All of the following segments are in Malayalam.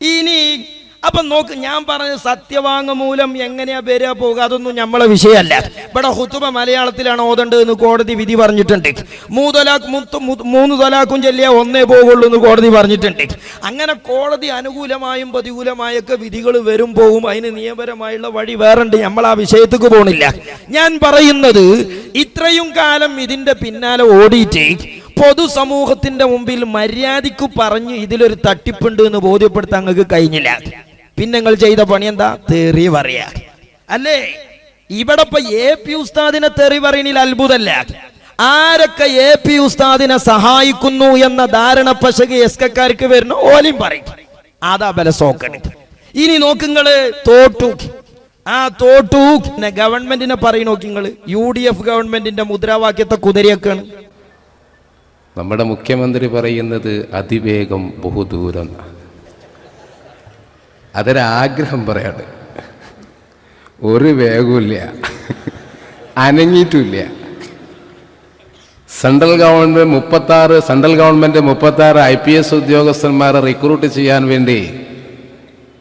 ഇനി അപ്പൊ നോക്ക്, ഞാൻ പറഞ്ഞ സത്യവാങ്മൂലം എങ്ങനെയാ വരിക പോകുക അതൊന്നും നമ്മളെ വിഷയമല്ല. ഇവിടെ ഹുതുബ മലയാളത്തിലാണ് ഓതേണ്ടതെന്ന് കോടതി വിധി പറഞ്ഞിട്ടുണ്ട്. 3 തലാഖും ചൊല്ലിയാൽ 1 പോകുള്ളൂ എന്ന് കോടതി പറഞ്ഞിട്ടുണ്ട്. അങ്ങനെ കോടതി അനുകൂലമായും പ്രതികൂലമായൊക്കെ വിധികൾ വരും പോകും. അതിന് നിയമപരമായുള്ള വഴി വേറുണ്ട്. നമ്മൾ ആ വിഷയത്തേക്ക് പോണില്ല. ഞാൻ പറയുന്നത്, ഇത്രയും കാലം ഇതിന്റെ പിന്നാലെ ഓടിയിട്ട് പൊതുസമൂഹത്തിന്റെ മുമ്പിൽ മര്യാദയ്ക്ക് പറഞ്ഞ് ഇതിലൊരു തട്ടിപ്പുണ്ട് എന്ന് ബോധ്യപ്പെടുത്താൻ നിങ്ങൾക്ക് കഴിഞ്ഞില്ല. പിന്നെ നിങ്ങൾ ചെയ്ത പണി എന്താ? തെറി പറയാ അല്ലേ? ഇവിടെ ഇപ്പൊ AP ഉസ്താദിനെ തെറി പറയണിൽ അത്ഭുതമല്ല. ആരൊക്കെ AP ഉസ്താദിനെ സഹായിക്കുന്നു എന്ന ധാരണ പശക് എസ്കക്കാർക്ക് വരുന്ന ഓലിയും പറയും. അതാ ബല സോക്കണ്. ഇനി നോക്കുങ്ങള് തോട്ടു. ആ തോട്ടു ഗവൺമെന്റിനെ പറയും. നോക്കിങ്ങള് UDF ഗവൺമെന്റിന്റെ മുദ്രാവാക്യത്തെ കുതിരയൊക്കെയാണ്. നമ്മുടെ മുഖ്യമന്ത്രി പറയുന്നത് അതിവേഗം ബഹുദൂരം. അതൊരാഗ്രഹം പറയാണ്. ഒരു വേഗമില്ല, അനങ്ങിയിട്ടില്ല. സെൻട്രൽ ഗവൺമെന്റ് 36 IPS ഉദ്യോഗസ്ഥന്മാരെ റിക്രൂട്ട് ചെയ്യാൻ വേണ്ടി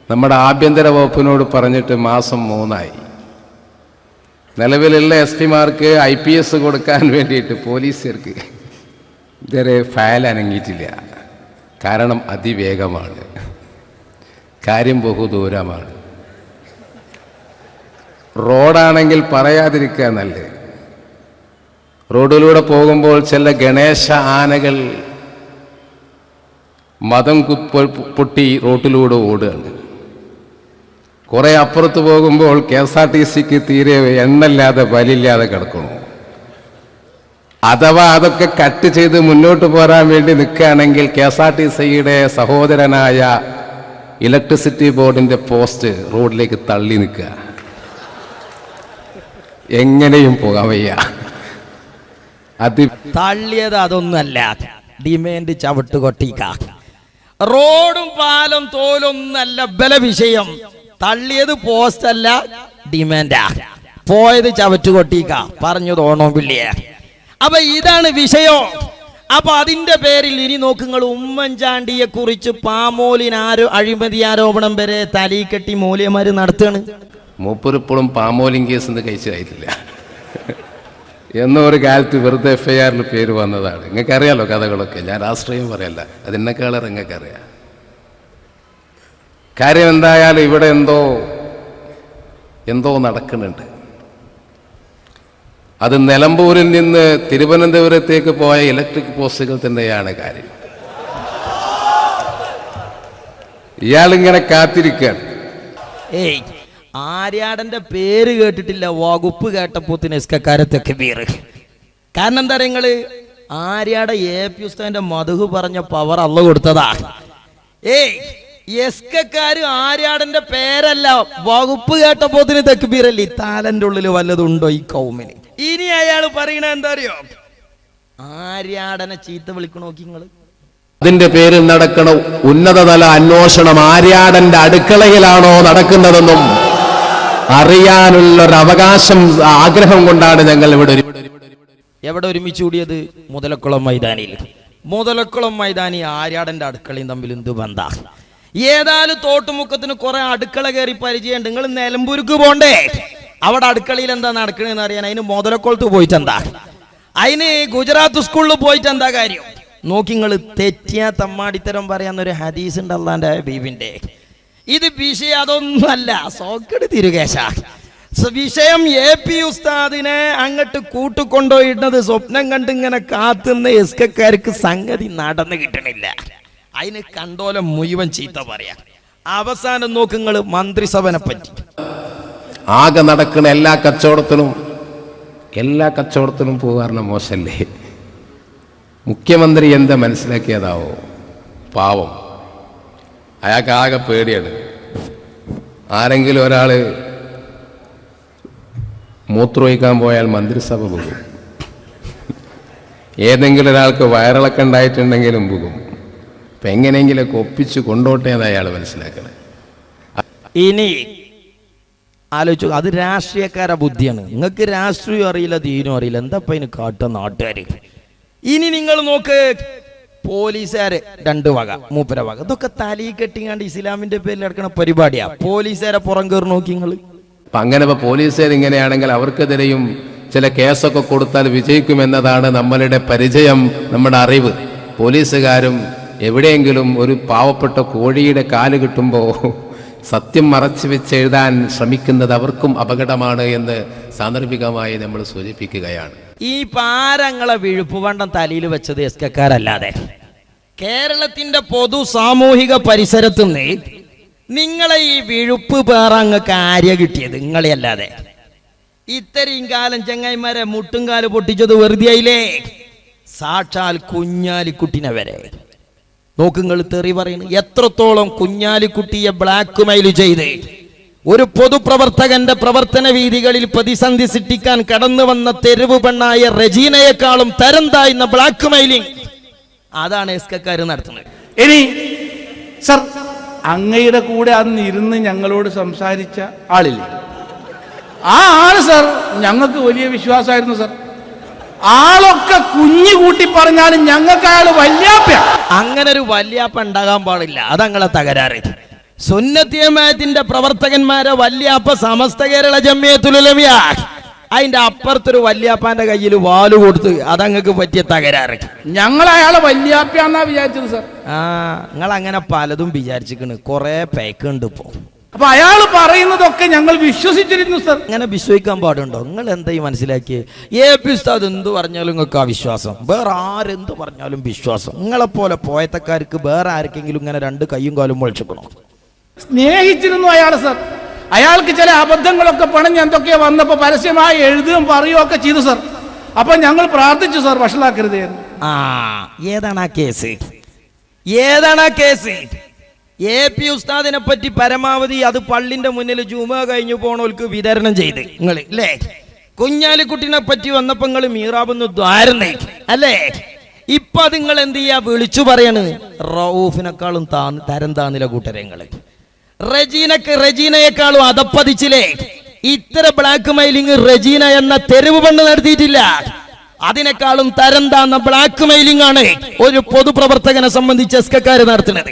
നമ്മുടെ ആഭ്യന്തര വകുപ്പിനോട് പറഞ്ഞിട്ട് മാസം 3 നിലവിലുള്ള SPമാർക്ക് IPS കൊടുക്കാൻ വേണ്ടിയിട്ട് പോലീസുകാർക്ക് ഇതുവരെ ഫയൽ അനങ്ങിയിട്ടില്ല. കാരണം അതിവേഗമാണ്, കാര്യം ബഹുദൂരമാണ്. റോഡാണെങ്കിൽ പറയാതിരിക്കുക നല്ലത്. റോഡിലൂടെ പോകുമ്പോൾ ചില ഗണേശ ആനകൾ മതം പൊട്ടി റോട്ടിലൂടെ ഓടുകയാണ്. കുറെ അപ്പുറത്ത് പോകുമ്പോൾ KSRTCക്ക് തീരെ എണ്ണല്ലാതെ ബലില്ലാതെ കിടക്കുന്നു. അഥവാ അതൊക്കെ കട്ട് ചെയ്ത് മുന്നോട്ട് പോരാൻ വേണ്ടി നിൽക്കുകയാണെങ്കിൽ KSRTCയുടെ സഹോദരനായ ഇലക്ട്രിസിറ്റി ബോർഡിന്റെ പോസ്റ്റ് റോഡിലേക്ക് തള്ളി നിൽക്കുക. എങ്ങനെയും പോകാൻ വയ്യ. അത് തള്ളിയത് അതൊന്നല്ല, ഡിമാൻഡ് ചവിട്ട് കൊട്ടിക്ക. റോഡും പാലം തോലൊന്നല്ല ബല വിഷയം. തള്ളിയത് പോസ്റ്റ് അല്ല, ഡിമാൻഡാ. പോയത് ചവറ്റ് കൊട്ടിക്ക. പറഞ്ഞു തോന്നോ പിള്ളിയ. അപ്പൊ ഇതാണ് വിഷയം. അപ്പൊ അതിന്റെ പേരിൽ ഇനി നോക്കുങ്ങൾ ഉമ്മൻചാണ്ടിയെ കുറിച്ച് പാമോലിന് അഴിമതി ആരോപണം വരെ തലീക്കെട്ടി മൂല്യമാര് നടത്തുകയാണ്. മൂപ്പരിപ്പോഴും പാമോലിൻ കേസ് എന്ന് കഴിച്ചതായിട്ടില്ല എന്നൊരു കാലത്ത് വെറുതെ FIRൽ പേര് വന്നതാണ്. നിങ്ങൾക്കറിയാലോ കഥകളൊക്കെ. ഞാൻ രാഷ്ട്രീയം പറയല്ല, അതിനേക്കാളേറെ നിങ്ങൾക്കറിയാം. കാര്യം എന്തായാലും ഇവിടെ എന്തോ നടക്കുന്നുണ്ട്. അത് നിലമ്പൂരിൽ നിന്ന് തിരുവനന്തപുരത്തേക്ക് പോയ ഇലക്ട്രിക് പോസ്റ്റുകൾ തന്നെയാണ് കാര്യം. ഇയാളിങ്ങനെ കാത്തിരിക്കുകയാണ്. ആര്യാടന്റെ പേര് കേട്ടിട്ടില്ല, വകുപ്പ് കേട്ടപ്പോത്തിന് എസ്കക്കാരത്തൊക്കെ പേര്. കാരണം എന്താ നിങ്ങള് ആര്യാടെ AP ഉസ്താദിന്റെ മധു പറഞ്ഞ പവർ അള്ള കൊടുത്തതാ. എസ്കക്കാര് ആര്യാടന്റെ പേരല്ല, വകുപ്പ് കേട്ടപ്പോത്തിന് തെക്കുബീറല്ലേ. താലന്റെ ഉള്ളിൽ വല്ലതുണ്ടോ ഈ കൗമിന്? ഇനി അയാൾ പറയണ എന്താ അറിയോ? ആര്യാടനെ ചീത്ത വിളിക്കണോ നിങ്ങള്? അതിന്റെ പേരിൽ നടക്കണ ഉന്നതതല അന്വേഷണം ആര്യാടന്റെ അടുക്കളയിലാണോ നടക്കുന്നതെന്നും അറിയാനുള്ളൊരവകാശം, ആഗ്രഹം കൊണ്ടാണ് ഞങ്ങൾ എവിടെ ഒരുമിച്ച് കൂടിയത്? മുതലക്കുളം മൈതാനിയിൽ. മുതലക്കുളം മൈതാനി ആര്യാടന്റെ അടുക്കളയും തമ്മിൽ എന്ത് ബന്ധ? ഏതായാലും തോട്ടുമുക്കത്തിന് കുറെ അടുക്കള കയറി പരിചയമുണ്ട്. നിങ്ങൾ നിലമ്പൂർക്ക് പോണ്ടേ? അവിടെ അടുക്കളയിൽ എന്താ നടക്കണെന്ന് അറിയാൻ അതിന് മുതലക്കുളത്ത് പോയിട്ട് എന്താ? അതിന് ഗുജറാത്ത് സ്കൂളിൽ പോയിട്ട് എന്താ കാര്യം? നോക്കി നിങ്ങൾ തെറ്റിയ തമ്മാടിത്തരം പറയാന്നൊരു ഹദീസ് ഉണ്ട് അള്ളാന്റെ ഹബീബിന്റെ. ഇത് വിഷയം അതൊന്നുമല്ല, സോക്കട് തിരുകേശ. വിഷയം AP ഉസ്താദിനെ അങ്ങോട്ട് കൂട്ടിക്കൊണ്ടുപോയിട്ടത് സ്വപ്നം കണ്ടിങ്ങനെ കാത്തുന്ന എസ്കക്കാർക്ക് സംഗതി നടന്നു കിട്ടണില്ല. അതിന് കണ്ടോലം മുഴുവൻ ചീത്ത പറയാ. അവസാനം നോക്കുങ്ങള് മന്ത്രിസഭനെ പറ്റി. ആകെ നടക്കുന്ന എല്ലാ കച്ചവടത്തിനും പോകാറുള്ള മോശല്ലേ? മുഖ്യമന്ത്രി എന്താ മനസ്സിലാക്കിയതാവോ? പാവം, അയാൾക്ക് ആകെ പേടിയാണ്. ആരെങ്കിലും ഒരാള് മൂത്രമൊഴിക്കാൻ പോയാൽ മന്ത്രിസഭ പോകും. ഏതെങ്കിലും ഒരാൾക്ക് വയറിളക്കം ഉണ്ടായിട്ടുണ്ടെങ്കിലും പോകും. അപ്പം എങ്ങനെയെങ്കിലൊക്കെ ഒപ്പിച്ച് കൊണ്ടോട്ടെ എന്ന് അയാൾ മനസ്സിലാക്കണം. ഇനി ആലോചിച്ചു, അത് രാഷ്ട്രീയക്കാരെ ബുദ്ധിയാണ്. നിങ്ങൾക്ക് രാഷ്ട്രീയം അറിയില്ല, ദീനും അറിയില്ല, എന്താ ഇപ്പം അതിന് കാട്ടുന്ന നാട്ടുകാർ. ഇനി നിങ്ങൾ നോക്ക്, പോലീസുകാര് 2 വക, മൂപ്പര വക. ഇതൊക്കെ തലയിൽ കെട്ടിങ്ങാണ്ട് ഇസ്ലാമിന്റെ പേരിൽ നടക്കുന്ന പരിപാടിയാ. പോലീസുകാരെ പുറം കയറി നോക്കി നിങ്ങൾ. അപ്പൊ അങ്ങനെ പോലീസുകാർ ഇങ്ങനെയാണെങ്കിൽ അവർക്കെതിരെയും ചില കേസൊക്കെ കൊടുത്താൽ വിജയിക്കുമെന്നതാണ് നമ്മളുടെ പരിചയം, നമ്മുടെ അറിവ്. പോലീസുകാരും എവിടെയെങ്കിലും ഒരു പാവപ്പെട്ട കോഴിയുടെ കാല് കിട്ടുമ്പോൾ സത്യം മറച്ചു വെച്ച് എഴുതാൻ ശ്രമിക്കുന്നത് അവർക്കും അപകടമാണ് എന്ന് സാന്ദർഭികമായി നമ്മൾ സൂചിപ്പിക്കുകയാണ്. ഈ പാരങ്ങളെ വിഴുപ്പുവണ്ടം തലയിൽ വെച്ചത് എസ്കക്കാരല്ലാതെ കേരളത്തിന്റെ പൊതു സാമൂഹിക പരിസരത്ത് നിന്ന് നിങ്ങളെ ഈ വിഴുപ്പ് പേറങ്ങക്ക് ആര്യ കിട്ടിയത് നിങ്ങളെ അല്ലാതെ. ഇത്രയും കാലം ചെങ്ങായിമാരെ മുട്ടുംകാല് പൊട്ടിച്ചത് വെറുതെയായില്ലേ? സാക്ഷാൽ കുഞ്ഞാലിക്കുട്ടിനെ വരെ നോക്കുങ്ങൾ തെറി പറയുന്നു. എത്രത്തോളം കുഞ്ഞാലിക്കുട്ടിയെ ബ്ലാക്ക് മെയിൽ ചെയ്ത് ഒരു പൊതുപ്രവർത്തകന്റെ പ്രവർത്തന രീതികളിൽ പ്രതിസന്ധി സൃഷ്ടിക്കാൻ കടന്നു വന്ന തെരുവ് പെണ്ണായ റെജീനയെക്കാളും തരം താഴ്ന്ന ബ്ലാക്ക് മെയിലിംഗ് അതാണ് എസ്കക്കാർ നടത്തുന്നത്. ഇനി സർ, അങ്ങയുടെ കൂടെ അന്ന് ഇരുന്ന് ഞങ്ങളോട് സംസാരിച്ച ആളില്ലേ, ആ ആള് സർ ഞങ്ങൾക്ക് വലിയ വിശ്വാസമായിരുന്നു സർ. ആളൊക്കെ കുഞ്ഞു കൂട്ടി പറഞ്ഞാലും ഞങ്ങൾക്ക് അയാൾ വല്യാപ്പ. അങ്ങനെ ഒരു വല്യാപ്പ ഉണ്ടാകാൻ പാടില്ല, അതങ്ങളെ തകരാറ്. സുന്നത്തി ജമാഅത്തിന്റെ പ്രവർത്തകന്മാരെ വല്യാപ്പ സമസ്ത കേരള ജംഇയ്യത്തുൽ ഉലമ, അതിന്റെ അപ്പുറത്തൊരു വല്യാപ്പാന്റെ കയ്യിൽ വാല് കൊടുത്ത്, അതങ്ങൾക്ക് പറ്റിയ തകരാറ്. ഞങ്ങൾ അയാളെ വല്യാപ്പയാന്നാ വിചാരിച്ചത് സർ. നിങ്ങൾ അങ്ങനെ പലതും വിചാരിച്ചിരിക്കണ്, കുറെ പേക്കുണ്ട് ഇപ്പോ. അപ്പൊ അയാൾ പറയുന്നതൊക്കെ ഞങ്ങൾ വിശ്വസിച്ചിരുന്നു സർ. അങ്ങനെ വിശ്വസിക്കാൻ പാടുണ്ടോ? നിങ്ങൾ എന്തായി മനസ്സിലാക്കിയേ? AP ഉസ്താദ് എന്ത് പറഞ്ഞാലും നിങ്ങൾക്ക് ആ വിശ്വാസം, വേറെ ആരെന്ത് പറഞ്ഞാലും വിശ്വാസം. നിങ്ങളെപ്പോലെ പോയത്തക്കാർക്ക് വേറെ ആർക്കെങ്കിലും ഇങ്ങനെ 2 കൈയും കാലും മുളച്ചിക്കണോ? സ്നേഹിച്ചിരുന്നു അയാൾ സർ. അയാൾക്ക് ചില അബദ്ധങ്ങളൊക്കെ പണിഞ്ഞ് എന്തൊക്കെയോ വന്നപ്പോ പരസ്യമായി എഴുതുകയും പറയുകയൊക്കെ ചെയ്തു സർ. അപ്പൊ ഞങ്ങൾ പ്രാർത്ഥിച്ചു സർ, വഷളാക്കരുത്. ഏതാണ് ആ കേസ്? ഏതാണ് ആ കേസ്? AP ഉസ്താദിനെ പറ്റി പരമാവധി അത് പള്ളിന്റെ മുന്നിൽ ജുമുഅ കഴിഞ്ഞു പോണവർക്ക് വിതരണം ചെയ്ത് നിങ്ങൾ അല്ലേ? കുഞ്ഞാലിക്കുട്ടിനെ പറ്റി വന്നപ്പോ നിങ്ങൾ മീറാബെന്ന് ദ്വാരന്നേ അല്ലേ? ഇപ്പൊ നിങ്ങൾ എന്ത് ചെയ്യാ? വിളിച്ചു പറയാണ് റഊഫിനെക്കാളും തരം താന്നില്ല കൂട്ടരങ്ങള്. റെജീനയെക്കാളും അതപ്പതിച്ചില്ലേ? ഇത്ര ബ്ലാക്ക് മെയിലിംഗ് റെജീന എന്ന തെരുവ് പെണ്ണ് നടത്തിയിട്ടില്ല. അതിനേക്കാളും തരം താന്ന ബ്ലാക്ക് മെയിലിംഗ് ആണ് ഒരു പൊതുപ്രവർത്തകനെ സംബന്ധിച്ച് എസ്കക്കാര് നടത്തുന്നത്.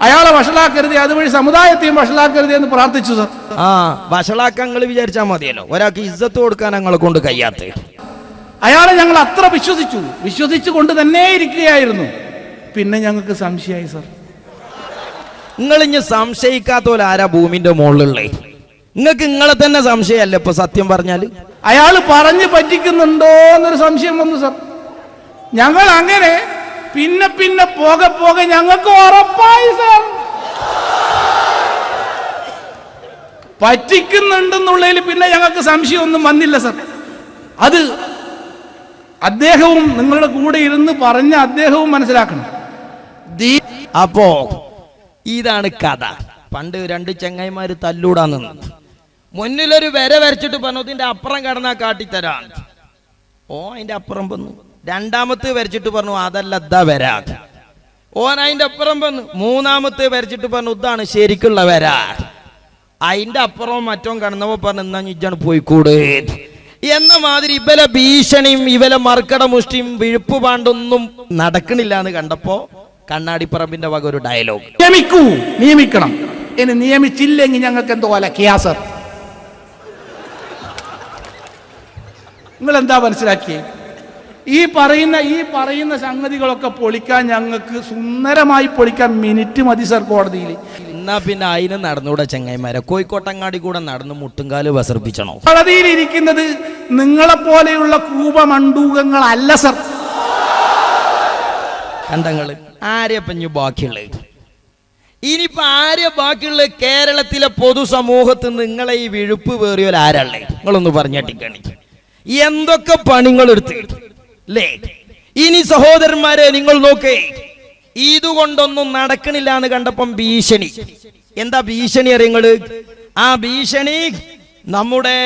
അയാളെ വഷളാക്കരുത്, അതുവഴി സമുദായത്തെയും വഷളാക്കരുത് എന്ന് പ്രാർത്ഥിച്ചു സർ. വഷളാക്കാൻ നിങ്ങൾ വിചാരിച്ചാൽ മതിയല്ലോ, ഒരാൾക്ക് ഇസ്സത്ത് കൊടുക്കാൻ ഞങ്ങളെ കൊണ്ട് കഴിയാത്ത. അയാളെ ഞങ്ങൾ അത്ര വിശ്വസിച്ചു കൊണ്ട് തന്നെ ഇരിക്കുകയായിരുന്നു. പിന്നെ ഞങ്ങൾക്ക് സംശയമായി സർ. നിങ്ങൾ ഇനി സംശയിക്കാത്ത പോലെ ആരാ ഭൂമിന്റെ മുകളിലുള്ളേ? നിങ്ങൾക്ക് നിങ്ങളെ തന്നെ സംശയമല്ലേ ഇപ്പൊ സത്യം പറഞ്ഞാല്? അയാൾ പറഞ്ഞു പറ്റിക്കുന്നുണ്ടോ എന്നൊരു സംശയം വന്നു സർ. ഞങ്ങൾ അങ്ങനെ പിന്നെ പോകെ ഞങ്ങൾക്ക് ഉറപ്പായി സർ പറ്റിക്കുന്നുണ്ടെന്നുള്ളതിൽ പിന്നെ ഞങ്ങൾക്ക് സംശയമൊന്നും വന്നില്ല സർ. അത് അദ്ദേഹവും നിങ്ങളുടെ കൂടെ ഇരുന്ന് പറഞ്ഞ അദ്ദേഹവും മനസ്സിലാക്കണം. അപ്പോ ഇതാണ് കഥ. പണ്ട് 2 ചെങ്ങായിമാര് തല്ലൂടാൻ നിന്നു. മുന്നിലൊരു വര വരച്ചിട്ട് പറഞ്ഞു ഇതിന്റെ അപ്പുറം കടന്നാ കാട്ടിത്തരാൻ. അതിന്റെ അപ്പുറം വന്നു. രണ്ടാമത്തെ വരച്ചിട്ട് പറഞ്ഞു അതല്ല ഇതാ വരാ. അതിന്റെ അപ്പുറം വന്നു. മൂന്നാമത്തെ വരച്ചിട്ട് പറഞ്ഞു ഇതാണ് ശരിക്കുള്ള വരാ. അതിന്റെ അപ്പുറം മറ്റോ കടന്നപ്പോ പറഞ്ഞു എന്നാ ഇജ്ജാണ് പോയിക്കൂടെ എന്ന മാതിരി ഇവലെ ഭീഷണിയും ഇവലെ മർക്കട മുഷ്ടിയും വിഴുപ്പ് പാണ്ടൊന്നും നടക്കണില്ല എന്ന് കണ്ടപ്പോ കണ്ണാടിപ്പറമ്പിന്റെ വക ഒരു ഡയലോഗ്. നിയമിക്കണം. ഇനി നിയമിച്ചില്ലെങ്കിൽ ഞങ്ങൾക്ക് എന്തോ അല്ല ക്യാസർ. നിങ്ങൾ എന്താ മനസ്സിലാക്കിയേ? ഈ പറയുന്ന സംഗതികളൊക്കെ പൊളിക്കാൻ ഞങ്ങൾക്ക് സുന്ദരമായി പൊളിക്കാൻ മിനിറ്റ് മതി സർ കോടതിയിൽ. എന്നാ പിന്നെ അതിന് നടന്നുകൂടെ ചെങ്ങായിമാരെ? കോഴിക്കോട്ടങ്ങാടി കൂടെ നടന്ന് മുട്ടുംകാല് വസർപ്പിച്ചണോ? കോടതിയിൽ ഇരിക്കുന്നത് നിങ്ങളെ പോലെയുള്ള കൂപമണ്ടൂകങ്ങളല്ല സർ. കണ്ടങ്ങള് ആരെപ്പഞ്ഞു ബാക്കിയുള്ളത്? ഇനിയിപ്പോ ആരെ ബാക്കിയുള്ള കേരളത്തിലെ പൊതുസമൂഹത്ത് നിങ്ങളെ ഈ വിഴുപ്പ് വേറിയോൽ ആരല്ലേ? നിങ്ങളൊന്ന് പറഞ്ഞിട്ടിക്കണി എന്തൊക്കെ പണികൾ എടുത്ത് അല്ലേ? ഇനി സഹോദരന്മാരെ നിങ്ങൾ നോക്കേ, ഇതുകൊണ്ടൊന്നും നടക്കണില്ല എന്ന് കണ്ടപ്പം ഭീഷണി. എന്താ ഭീഷണി അറിയങ്ങള്? ആ ഭീഷണി നമ്മുടെ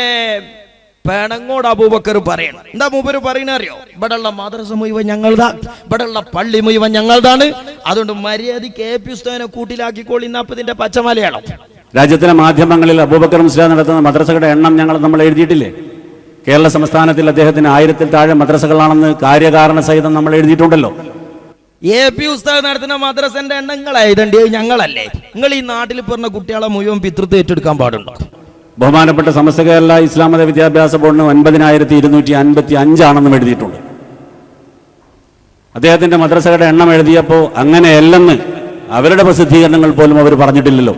പേണങ്ങോട് അബൂബക്കർ പറയണം. എന്താ മൂപ്പര് പറയണ അറിയോ? ഇവിടെയുള്ള മദ്രസ മുഴുവൻ ഞങ്ങളതാ, ഇവിടെയുള്ള പള്ളി മുഴുവൻ ഞങ്ങളതാണ്, അതുകൊണ്ട് മര്യാദയ്ക്ക് AP ഉസ്താദിനെ കൂട്ടിലാക്കിക്കോളി. ഇന്നപ്പതിന്റെ പച്ചമലയാളം രാജ്യത്തിലെ മാധ്യമങ്ങളിൽ അബൂബക്കർ മുസ്ലിയാർ നടത്തുന്ന മദ്രസകളുടെ എണ്ണം നമ്മൾ എഴുതിയിട്ടില്ലേ? കേരള സംസ്ഥാനത്തിൽ അദ്ദേഹത്തിന് 1000-ൽ താഴെ മദ്രസകളാണെന്ന് കാര്യകാരണ സഹിതം നമ്മൾ എഴുതിയിട്ടുണ്ടല്ലോ. AP ഉസ്താദ് നടത്തുന്ന മദ്രസന്റെ എണ്ണം നിങ്ങളായതണ്ട്, ഞങ്ങളല്ലേ? നിങ്ങൾ ഈ നാട്ടിൽ പറഞ്ഞ കുട്ടികളെ മുഴുവൻ പിതൃത്വം ഏറ്റെടുക്കാൻ പാടുണ്ടോ? ബഹുമാനപ്പെട്ട സമസ്ത കേരള ഇസ്ലാം മത വിദ്യാഭ്യാസ ബോർഡിന് 9255 ആണെന്നും എഴുതിയിട്ടുണ്ട്. അദ്ദേഹത്തിന്റെ മദ്രസകളുടെ എണ്ണം എഴുതിയപ്പോൾ അങ്ങനെയല്ലെന്ന് അവരുടെ പ്രസിദ്ധീകരണങ്ങൾ പോലും അവർ പറഞ്ഞിട്ടില്ലല്ലോ.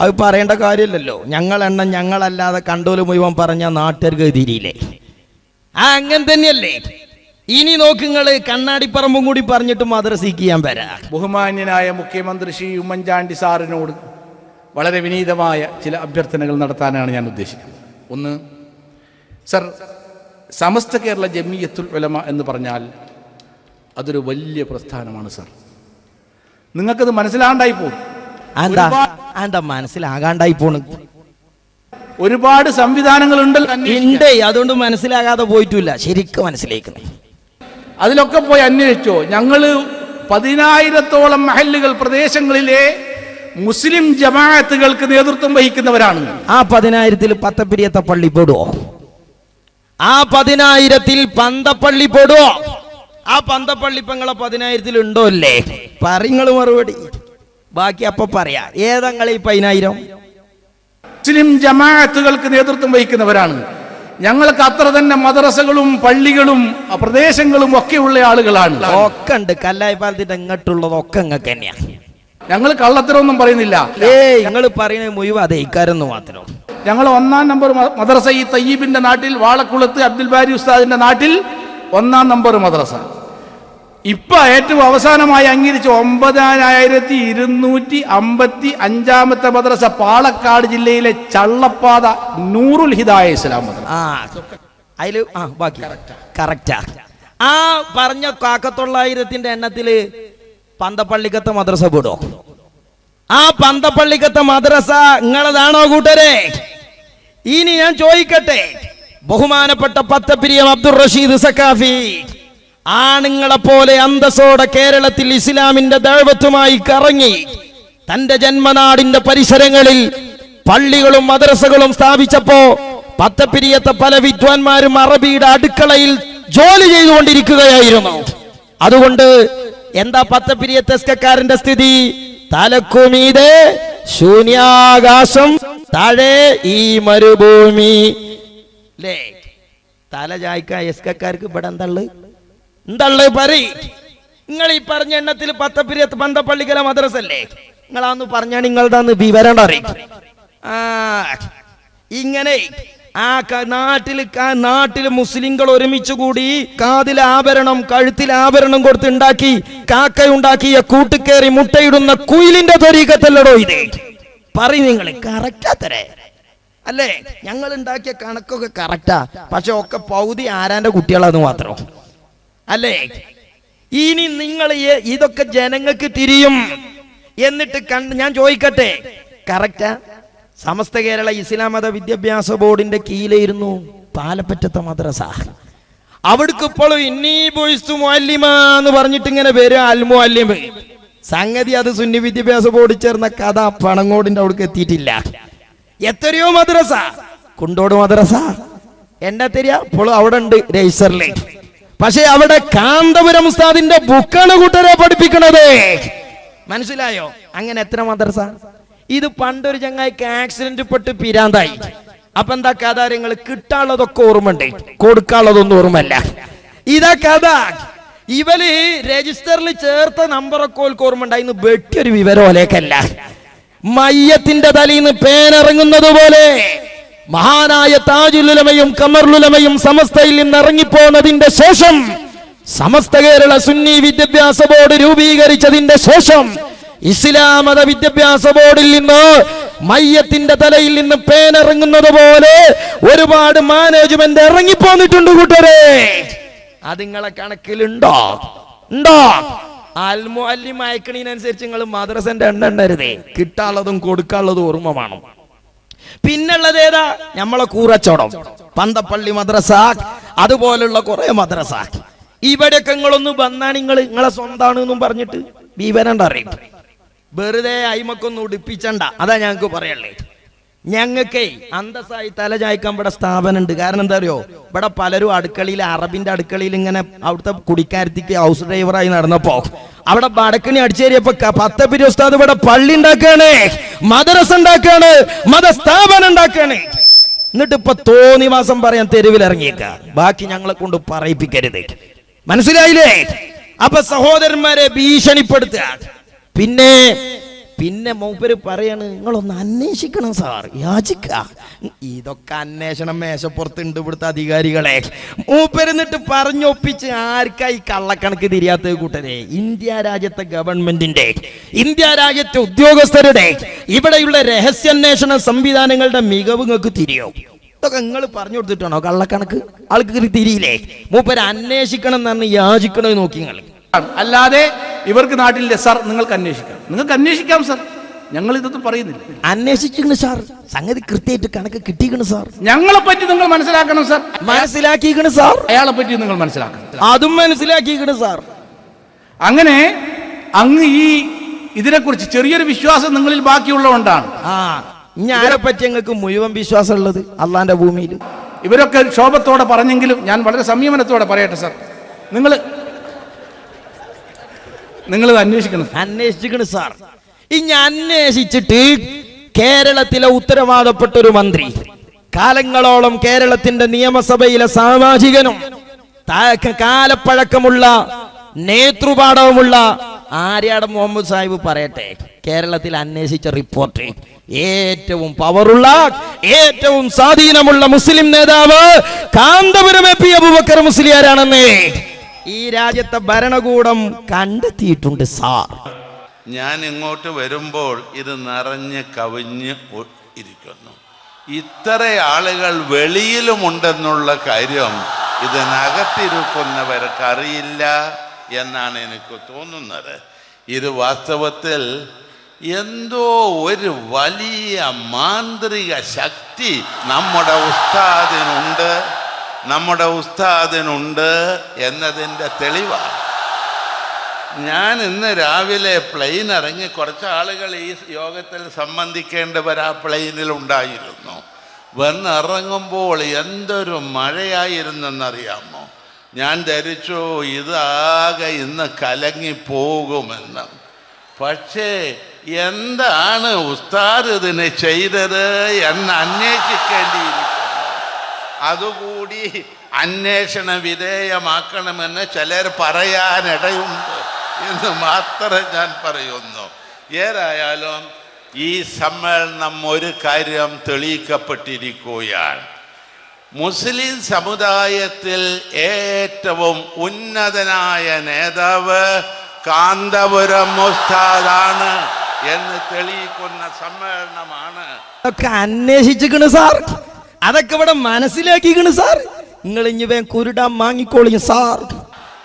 അത് പറയേണ്ട കാര്യമില്ലല്ലോ. ഞങ്ങളെണ്ണം ഞങ്ങളല്ലാതെ കണ്ടോല് മുഴുവൻ പറഞ്ഞ നാട്ടുകാർക്ക് തിരിയില്ലേ? അങ്ങനെ തന്നെയല്ലേ? ഇനി നോക്കുങ്ങള് കണ്ണാടിപ്പറമ്പും കൂടി പറഞ്ഞിട്ട് മദ്രസയ്ക്ക് ചെയ്യാൻ വരാ. ബഹുമാന്യനായ മുഖ്യമന്ത്രി ശ്രീ ഉമ്മൻചാണ്ടി സാറിനോട് വളരെ വിനീതമായ ചില അഭ്യർത്ഥനകൾ നടത്താനാണ് ഞാൻ ഉദ്ദേശിക്കുന്നത്. ഒന്ന്, സർ, സമസ്ത കേരള ജമിയത്തുൽ ഉലമ എന്ന് പറഞ്ഞാൽ അതൊരു വലിയ പ്രസ്ഥാനമാണ് സർ. നിങ്ങൾക്കത് മനസ്സിലാണ്ടായി പോകും. എന്താ മനസ്സിലാകാണ്ടായി പോണ്? ഒരുപാട് സംവിധാനങ്ങൾ ഉണ്ടല്ലോ. അതുകൊണ്ട് മനസ്സിലാകാതെ പോയിട്ടില്ല, ശരിക്കും മനസ്സിലാക്കുന്നത്. അതിലൊക്കെ പോയി അന്വേഷിച്ചോ. ഞങ്ങൾ 10,000-ഓളം മഹല്ലുകൾ പ്രദേശങ്ങളിലെ മുസ്ലിം ജമാഅത്തുകൾക്ക് നേതൃത്വം വഹിക്കുന്നവരാണ്. ആ 10,000-ൽ പത്തപ്പിരിയത്തെ പള്ളി പെടുവോ? ആ 10,000-ൽ പന്തപ്പള്ളി പെടുവോ? ആ പന്തപ്പള്ളി പെങ്ങളെ 10,000-ൽ ഉണ്ടോ അല്ലേ? പറങ്ങള് മറുപടി, ബാക്കി അപ്പൊ പറയാ. ഏതങ്ങൾ ഈ 10,000? മുസ്ലിം ജമാഅത്തുകൾക്ക് നേതൃത്വം വഹിക്കുന്നവരാണ്. ഞങ്ങൾക്ക് അത്ര തന്നെ മദ്രസകളും പള്ളികളും പ്രദേശങ്ങളും ഒക്കെ ഉള്ള ആളുകളാണ്. ഒക്കെ ഉണ്ട്. കല്ലായിപ്പാലത്തിന്റെ ഇങ്ങോട്ടുള്ളതൊക്കെ ഇങ്ങക്ക് തന്നെയാ. ഞങ്ങൾ കള്ളത്തരമൊന്നും പറയുന്നില്ല. നിങ്ങൾ പറയുന്നത് മുഴുവൻ അതെ ഇക്കാരെന്ന് മാത്രം. ഞങ്ങൾ 1-ാം നമ്പർ മദ്രസ ഈ തയ്യീബിന്റെ നാട്ടിൽ, വാളക്കുളത്ത് അബ്ദുൽ ബാരി ഉസ്താദിന്റെ നാട്ടിൽ 1-ാം നമ്പർ മദ്രസ. ഇപ്പൊ ഏറ്റവും അവസാനമായി അംഗീകരിച്ച 9255-ാമത്തെ മദ്രസ പാലക്കാട് ജില്ലയിലെ ചള്ളപ്പാത നൂറുൽ ഹിദായ ഇസ്ലാം മദ്രസ. അതില് ബാക്കി കറക്റ്റാ. ആ പറഞ്ഞ 900-ന്റെ എണ്ണത്തില് പന്തപ്പള്ളിക്കത്തെ മദ്രസ പെടോ? ആ പന്തപ്പള്ളിക്കത്തെ മദ്രസ നിങ്ങളതാണോ കൂട്ടരെ? ഇനി ഞാൻ ചോദിക്കട്ടെ, ബഹുമാനപ്പെട്ട പത്തപ്പിരിയം അബ്ദുൾ റഷീദ് സഖാഫി ആണുങ്ങളെ പോലെ അന്തസ്സോടെ കേരളത്തിൽ ഇസ്ലാമിന്റെ ദഅവത്തുമായി കറങ്ങി തന്റെ ജന്മനാടിന്റെ പരിസരങ്ങളിൽ പള്ളികളും മദ്രസകളും സ്ഥാപിച്ചപ്പോ പത്തപ്പിരിയത്തെ പല വിദ്വാൻമാരും അറബിയുടെ അടുക്കളയിൽ ജോലി ചെയ്തുകൊണ്ടിരിക്കുകയായിരുന്നു. അതുകൊണ്ട് എന്താ പത്തപ്പിരിയത്തെ എസ്കക്കാരന്റെ സ്ഥിതി? തലക്കുമീതെ ശൂന്യാകാശം, താഴെ ഈ മരുഭൂമി. ലേ, തല ചായ്ക്ക എസ്കക്കാർക്ക് ഇവിടെ എന്തള്ളു പറയ്. നിങ്ങൾ ഈ പറഞ്ഞ എണ്ണത്തിൽ പത്തപ്പിരിയത്ത് പന്തപ്പള്ളിക്കല മദ്രസ അല്ലേ? നിങ്ങളാന്ന് പറഞ്ഞാൽ നിങ്ങളതാന്ന് വിവരം അറിയും. ഇങ്ങനെ ആ നാട്ടില് മുസ്ലിങ്ങൾ ഒരുമിച്ച് കൂടി കാതിൽ ആഭരണം, കഴുത്തിൽ ആഭരണം കൊടുത്ത് ഉണ്ടാക്കി കാക്കയുണ്ടാക്കിയ കൂട്ടുകേറി മുട്ടയിടുന്ന കുയിലിന്റെ ത്വരീഖത്തല്ലടോ ഇത്? പറയും നിങ്ങൾ. കറക്റ്റാത്തരേ അല്ലേ? ഞങ്ങൾ ഉണ്ടാക്കിയ കണക്കൊക്കെ കറക്റ്റാ, പക്ഷെ ഒക്കെ പൗതി ആരാന്റെ കുട്ടികളാന്ന് മാത്രം അല്ലേ? ഇനി നിങ്ങൾ ഇതൊക്കെ ജനങ്ങൾക്ക് തിരിയും എന്നിട്ട് ഞാൻ ചോദിക്കട്ടെ, കറക്റ്റാ? സമസ്ത കേരള ഇസ്ലാം മത വിദ്യാഭ്യാസ ബോർഡിന്റെ കീഴിലായിരുന്നു പാലപ്പറ്റത്തെ മദ്രസ. അവിടേക്ക് ഇപ്പോഴും ഇന്നീ ബോയ്സ് മുഅല്ലിമ എന്ന് പറഞ്ഞിട്ട് ഇങ്ങനെ വരും, അൽ മുഅല്ലിം. സംഗതി അത് സുന്നി വിദ്യാഭ്യാസ ബോർഡിൽ ചേർന്ന കഥ പണങ്ങോടിന്റെ അവിടേക്ക് എത്തിയിട്ടില്ല. എത്രയോ മദ്രസ, കുണ്ടോട് മദ്രസ എന്താ തരിക ഇപ്പോഴും അവിടെ ഉണ്ട് രജിസ്റ്ററില്. പക്ഷെ അവിടെ കാന്തപുരം ഉസ്താദിന്റെ ബുക്കാണ് കൂട്ടരെ പഠിപ്പിക്കണത്. മനസ്സിലായോ? അങ്ങനെ എത്ര മദ്രസ? ഇത് പണ്ടൊരു ചങ്ങായിക്ക് ആക്സിഡന്റ് പെട്ട് പിരാന്തായി. അപ്പൊ എന്താ കഥ? നിങ്ങൾ കിട്ടാനുള്ളതൊക്കെ ഓർമ്മയുണ്ട്, കൊടുക്കാനുള്ളതൊന്നും ഓർമ്മല്ല. ഇതാ കഥ. ഇവര് രജിസ്റ്ററിൽ ചേർത്ത നമ്പറൊക്കെ ഓർമ്മയുണ്ടായിരുന്നു, വെട്ടിയൊരു വിവരം ഓലേക്കല്ല. മയ്യത്തിന്റെ തലയിന്ന് പേനിറങ്ങുന്നത് പോലെ മഹാനായ താജുലുലമയും കമറുലുലമയും സമസ്തയിൽ നിന്ന് ഇറങ്ങിപ്പോന്നതിന്റെ ശേഷം, സമസ്ത കേരള സുന്നി വിദ്യാഭ്യാസ ബോർഡ് രൂപീകരിച്ചതിന്റെ ശേഷം ഇസ്ലാം മത വിദ്യാഭ്യാസ ബോർഡിൽ നിന്ന് മയ്യത്തിന്റെ തലയിൽ നിന്ന് പേനിറങ്ങുന്നത് പോലെ ഒരുപാട് മാനേജ്മെന്റ് ഇറങ്ങിപ്പോന്നിട്ടുണ്ട് കൂട്ടരെ. അത് നിങ്ങളെ കണക്കിലുണ്ടോ? ഉണ്ടോ? അൽമുഅല്ലിം അയക്കണീനനുസരിച്ച് നിങ്ങൾ മദ്രസന്റെ എണ്ണ എണ്ണരുതേ. കിട്ടാനുള്ളതും കൊടുക്കാനുള്ളതും ഓർമ്മ വേണം. പിന്നുള്ളത് ഏതാ? നമ്മളെ കൂറച്ചോടം, പന്തപ്പള്ളി മദ്രസ, അതുപോലുള്ള കുറെ മദ്രസ. ഇവിടെയൊക്കെ നിങ്ങളൊന്ന് വന്നാ നിങ്ങളെ സ്വന്താണെന്നും പറഞ്ഞിട്ട് വിവരം അറിയും. വെറുതെ അയിമക്കൊന്നും ഉടുപ്പിച്ചണ്ട, അതാ ഞങ്ങൾക്ക് പറയല്ലേ. ഞങ്ങൾക്കേ അന്തസ്സായി തല ചായ്ക്കാൻ ഇവിടെ സ്ഥാപനം ഉണ്ട്. കാരണം എന്താ അറിയോ? ഇവിടെ പലരും അടുക്കളയിൽ, അറബിന്റെ അടുക്കളയിൽ ഇങ്ങനെ അവിടുത്തെ കുടിക്കാരത്തിക്ക് ഹൗസ് ഡ്രൈവറായി നടന്നപ്പോ അവിടെ വടക്കിനി അടിച്ചേരിയപ്പോ പത്തപ്പിരി ഉസ്താദ് ഇവിടെ പള്ളി ഉണ്ടാക്കാണ്, മദ്രസ ഉണ്ടാക്കാണ്, മതസ്ഥാപനം ഉണ്ടാക്കാണ്. എന്നിട്ട് ഇപ്പൊ തോന്നിവാസം പറയാൻ തെരുവിൽ ഇറങ്ങിയേക്ക. ബാക്കി ഞങ്ങളെ കൊണ്ട് പറയിപ്പിക്കരുത്, മനസ്സിലായില്ലേ? അപ്പൊ സഹോദരന്മാരെ ഭീഷണിപ്പെടുത്തുക. പിന്നെ മൂപ്പര് പറയാണ്, നിങ്ങളൊന്ന് അന്വേഷിക്കണം സാർ, യാചിക്ക. ഇതൊക്കെ അന്വേഷണം മേശപ്പുറത്തുണ്ട് ഇവിടുത്തെ അധികാരികളെ. മൂപ്പരെന്നിട്ട് പറഞ്ഞൊപ്പിച്ച് ആർക്കായി കള്ളക്കണക്ക് തിരിയാത്ത കൂട്ടരെ? ഇന്ത്യ രാജ്യത്തെ ഗവൺമെന്റിന്റെ, ഇന്ത്യ രാജ്യത്തെ ഉദ്യോഗസ്ഥരുടെ, ഇവിടെയുള്ള രഹസ്യാന്വേഷണ സംവിധാനങ്ങളുടെ മികവ് നിങ്ങൾക്ക് തിരിയോ? ഇതൊക്കെ നിങ്ങൾ പറഞ്ഞു കൊടുത്തിട്ടാണോ കള്ളക്കണക്ക്? ആൾക്ക് തിരിയില്ലേ? മൂപ്പര് അന്വേഷിക്കണം എന്നാണ് യാചിക്കണത്. നോക്കി നിങ്ങൾ. അല്ലാതെ ഇവർക്ക് നാട്ടിലില്ലേ സാർ, നിങ്ങൾക്ക് അന്വേഷിക്കാം സാർ, ഞങ്ങൾ ഇതൊന്നും പറയുന്നില്ല. അന്വേഷിച്ചിരിക്കണ് സാർ, സംഗതി കൃത്യമായിട്ട് കണക്ക് കിട്ടിയിരിക്കണ് സാർ. ഞങ്ങളെ പറ്റി നിങ്ങൾ മനസ്സിലാക്കണം സാർ. മനസ്സിലാക്കിയിരിക്കണ് സാർ. അയാളെ പറ്റി നിങ്ങൾ മനസ്സിലാക്കണം, അതും മനസ്സിലാക്കിയിരിക്കണ് സാർ. അങ്ങനെ അങ്ങ് ഈ ഇതിനെക്കുറിച്ച് ചെറിയൊരു വിശ്വാസം നിങ്ങളിൽ ബാക്കിയുള്ളതുകൊണ്ടാണ് ഞാനെ പറ്റി ഞങ്ങൾക്ക് മുഴുവൻ വിശ്വാസം ഉള്ളത് അള്ളാന്റെ ഭൂമിയിൽ. ഇവരൊക്കെ ക്ഷോഭത്തോടെ പറഞ്ഞെങ്കിലും ഞാൻ വളരെ സംയമനത്തോടെ പറയട്ടെ സാർ, നിങ്ങൾ അന്വേഷിക്കണം സാർ. ഇനി അന്വേഷിച്ചിട്ട് കേരളത്തിലെ ഉത്തരവാദപ്പെട്ട ഒരു മന്ത്രി, കാലങ്ങളോളം കേരളത്തിന്റെ നിയമസഭയിലെ സാമാജികനും കാലപ്പഴക്കമുള്ള നേതൃപാഠവുമുള്ള ആര്യാട് മുഹമ്മദ് സാഹിബ് പറയട്ടെ, കേരളത്തിൽ അന്വേഷിച്ച റിപ്പോർട്ട് ഏറ്റവും പവറുള്ള, ഏറ്റവും സ്വാധീനമുള്ള മുസ്ലിം നേതാവ് കാന്തപുരം എ പി അബൂബക്കർ മുസ്ലിയാരാണെന്ന് ഈ രാജ്യത്തെ ഭരണകൂടം കണ്ടെത്തിയിട്ടുണ്ട് സാർ. ഞാൻ ഇങ്ങോട്ട് വരുമ്പോൾ ഇത് നിറഞ്ഞ് കവിഞ്ഞ് ഇരിക്കുന്നു. ഇത്ര ആളുകൾ വെളിയിലുമുണ്ടെന്നുള്ള കാര്യം ഇതിനകത്തിരിക്കുന്നവർക്ക് അറിയില്ല എന്നാണ് എനിക്ക് തോന്നുന്നത്. ഇത് വാസ്തവത്തിൽ എന്തോ ഒരു വലിയ മാന്ത്രിക ശക്തി നമ്മുടെ ഉസ്താദിനുണ്ട് എന്നതിൻ്റെ തെളിവാണ്. ഞാൻ ഇന്ന് രാവിലെ പ്ലെയിൻ ഇറങ്ങി, കുറച്ച് ആളുകൾ ഈ യോഗത്തിൽ സംബന്ധിക്കേണ്ടവർ ആ പ്ലെയിനിലുണ്ടായിരുന്നു. വന്നിറങ്ങുമ്പോൾ എന്തൊരു മഴയായിരുന്നെന്നറിയാമോ? ഞാൻ ധരിച്ചു ഇതാകെ ഇന്ന് കലങ്ങിപ്പോകുമെന്ന്. പക്ഷേ എന്താണ് ഉസ്താദ് ഇതിന് ചെയ്തത് എന്ന് അന്വേഷിക്കേണ്ടിയിരിക്കുന്നു. അതുകൂടി അന്വേഷണ വിധേയമാക്കണമെന്ന് ചിലർ പറയാനിടയുണ്ട് എന്ന് മാത്രമേ ഞാൻ പറയുന്നു. ഏതായാലും ഈ സമ്മേളനം ഒരു കാര്യം തെളിയിക്കപ്പെട്ടിരിക്കുകയാണ്. മുസ്ലിം സമുദായത്തിൽ ഏറ്റവും ഉന്നതനായ നേതാവ് കാന്തപുരം ഉസ്താദാണ് എന്ന് തെളിയിക്കുന്ന സമ്മേളനമാണ്. അതൊക്കെ അന്വേഷിച്ചിരിക്കണ് സാർ, അതൊക്കെ ഇവിടെ മനസ്സിലാക്കിക്കണ് സാർ. നിങ്ങൾ ഇനി കുരുടാൻ വാങ്ങിക്കോളിയും സാർ.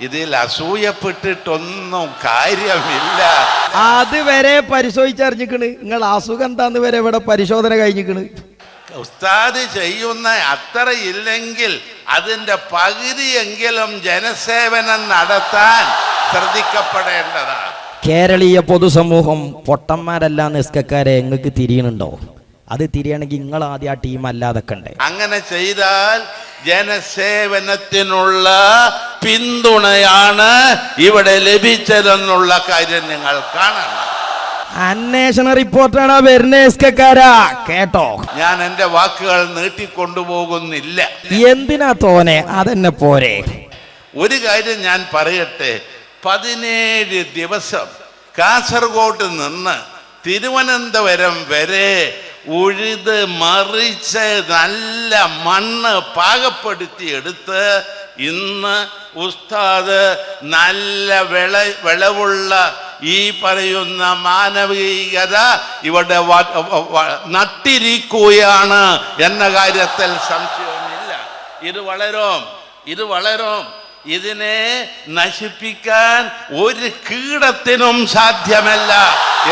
ഇതിൽ അസൂയപ്പെട്ടിട്ടൊന്നും കാര്യമില്ല. അതുവരെ പരിശോധിച്ചറിഞ്ഞിക്കണ്. നിങ്ങൾ അസുഖം എന്താന്ന് വരെ ഇവിടെ പരിശോധന കഴിഞ്ഞിക്കണ്. ഉസ്താദ് ചെയ്യുന്ന അത്ര ഇല്ലെങ്കിൽ അതിൻ്റെ പകുതിയെങ്കിലും ജനസേവനം നടത്താൻ ശ്രദ്ധിക്കപ്പെടേണ്ടതാണ്. കേരളീയ പൊതുസമൂഹം പൊട്ടന്മാരല്ല നിസ്കക്കാരെ നിങ്ങൾക്ക് തിരിയണുണ്ടോ? അത് തിരിയണമെങ്കിൽ നിങ്ങൾ ആദ്യം ആ ടീം അല്ലാതെ കണ്ടേ. അങ്ങനെ ചെയ്താൽ ജനസേവനത്തിനുള്ള പിന്തുണയാണ് ഇവിടെ ലഭിച്ചതെന്നുള്ള കാര്യം നിങ്ങൾ കാണണം. അന്വേഷണ റിപ്പോർട്ടാണ് വരുന്നേസ്കാരാ, കേട്ടോ? ഞാൻ എന്റെ വാക്കുകൾ നീട്ടിക്കൊണ്ടുപോകുന്നില്ല. എന്തിനാ തോനെ, അതെന്നെ പോരെ. ഒരു കാര്യം ഞാൻ പറയട്ടെ, 17 ദിവസം കാസർഗോഡ് നിന്ന് തിരുവനന്തപുരം വരെ ഉഴുത് മറിച്ച് നല്ല മണ്ണ് പാകപ്പെടുത്തി എടുത്ത് ഇന്ന് ഉസ്താദ് നല്ല വിളവുള്ള ഈ പറയുന്ന മാനവികത ഇവിടെ നട്ടിരിക്കുകയാണ് എന്ന കാര്യത്തിൽ സംശയമില്ല. ഇത് വളരും. ഇതിനെ നശിപ്പിക്കാൻ ഒരു കീടത്തിനും സാധ്യമല്ല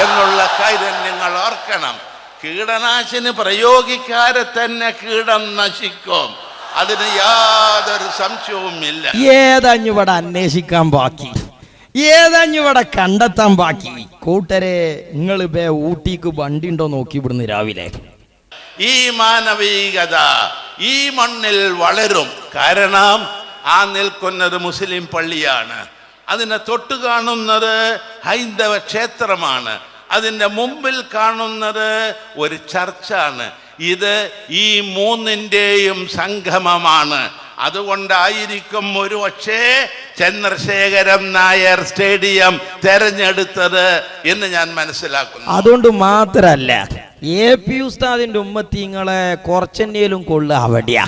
എന്നുള്ള കാര്യം നിങ്ങൾ ഓർക്കണം. കീടനാശിനി പ്രയോഗിക്കാതെ തന്നെ കീടം നശിക്കും, അതിന് യാതൊരു സംശയവുമില്ല. ഏതഞ്ഞുവിടെ അന്വേഷിക്കാൻ ബാക്കി, ഏതഞ്ഞുവിടെ കണ്ടെത്താൻ ബാക്കി? കൂട്ടരെ, നിങ്ങൾ ഊട്ടിക്ക് വണ്ടി ഉണ്ടോ നോക്കി ഇവിടുന്ന് രാവിലെ. ഈ മാനവികത ഈ മണ്ണിൽ വളരും. കാരണം ആ നിൽക്കുന്നത് മുസ്ലിം പള്ളിയാണ്. അതിനെ തൊട്ട് കാണുന്നത് ഹൈന്ദവ ക്ഷേത്രമാണ്, അതിൻ്റെ മുമ്പിൽ കാണുന്നത് ഒരു ചർച്ചാണ്. ഇത് ഈ മൂന്നിൻ്റെയും സംഗമമാണ്. അതുകൊണ്ടായിരിക്കും ഒരു പക്ഷേ ചന്ദ്രശേഖരൻ നായർ സ്റ്റേഡിയം തെരഞ്ഞെടുത്തത് എന്ന് ഞാൻ മനസ്സിലാക്കുന്നു. അതുകൊണ്ട് മാത്രല്ല AP ഉസ്താദിന്റെ ഉമ്മത്തിങ്ങളെ കുറച്ചെന്നേലും കൊള്ളുക അവിടെയാ.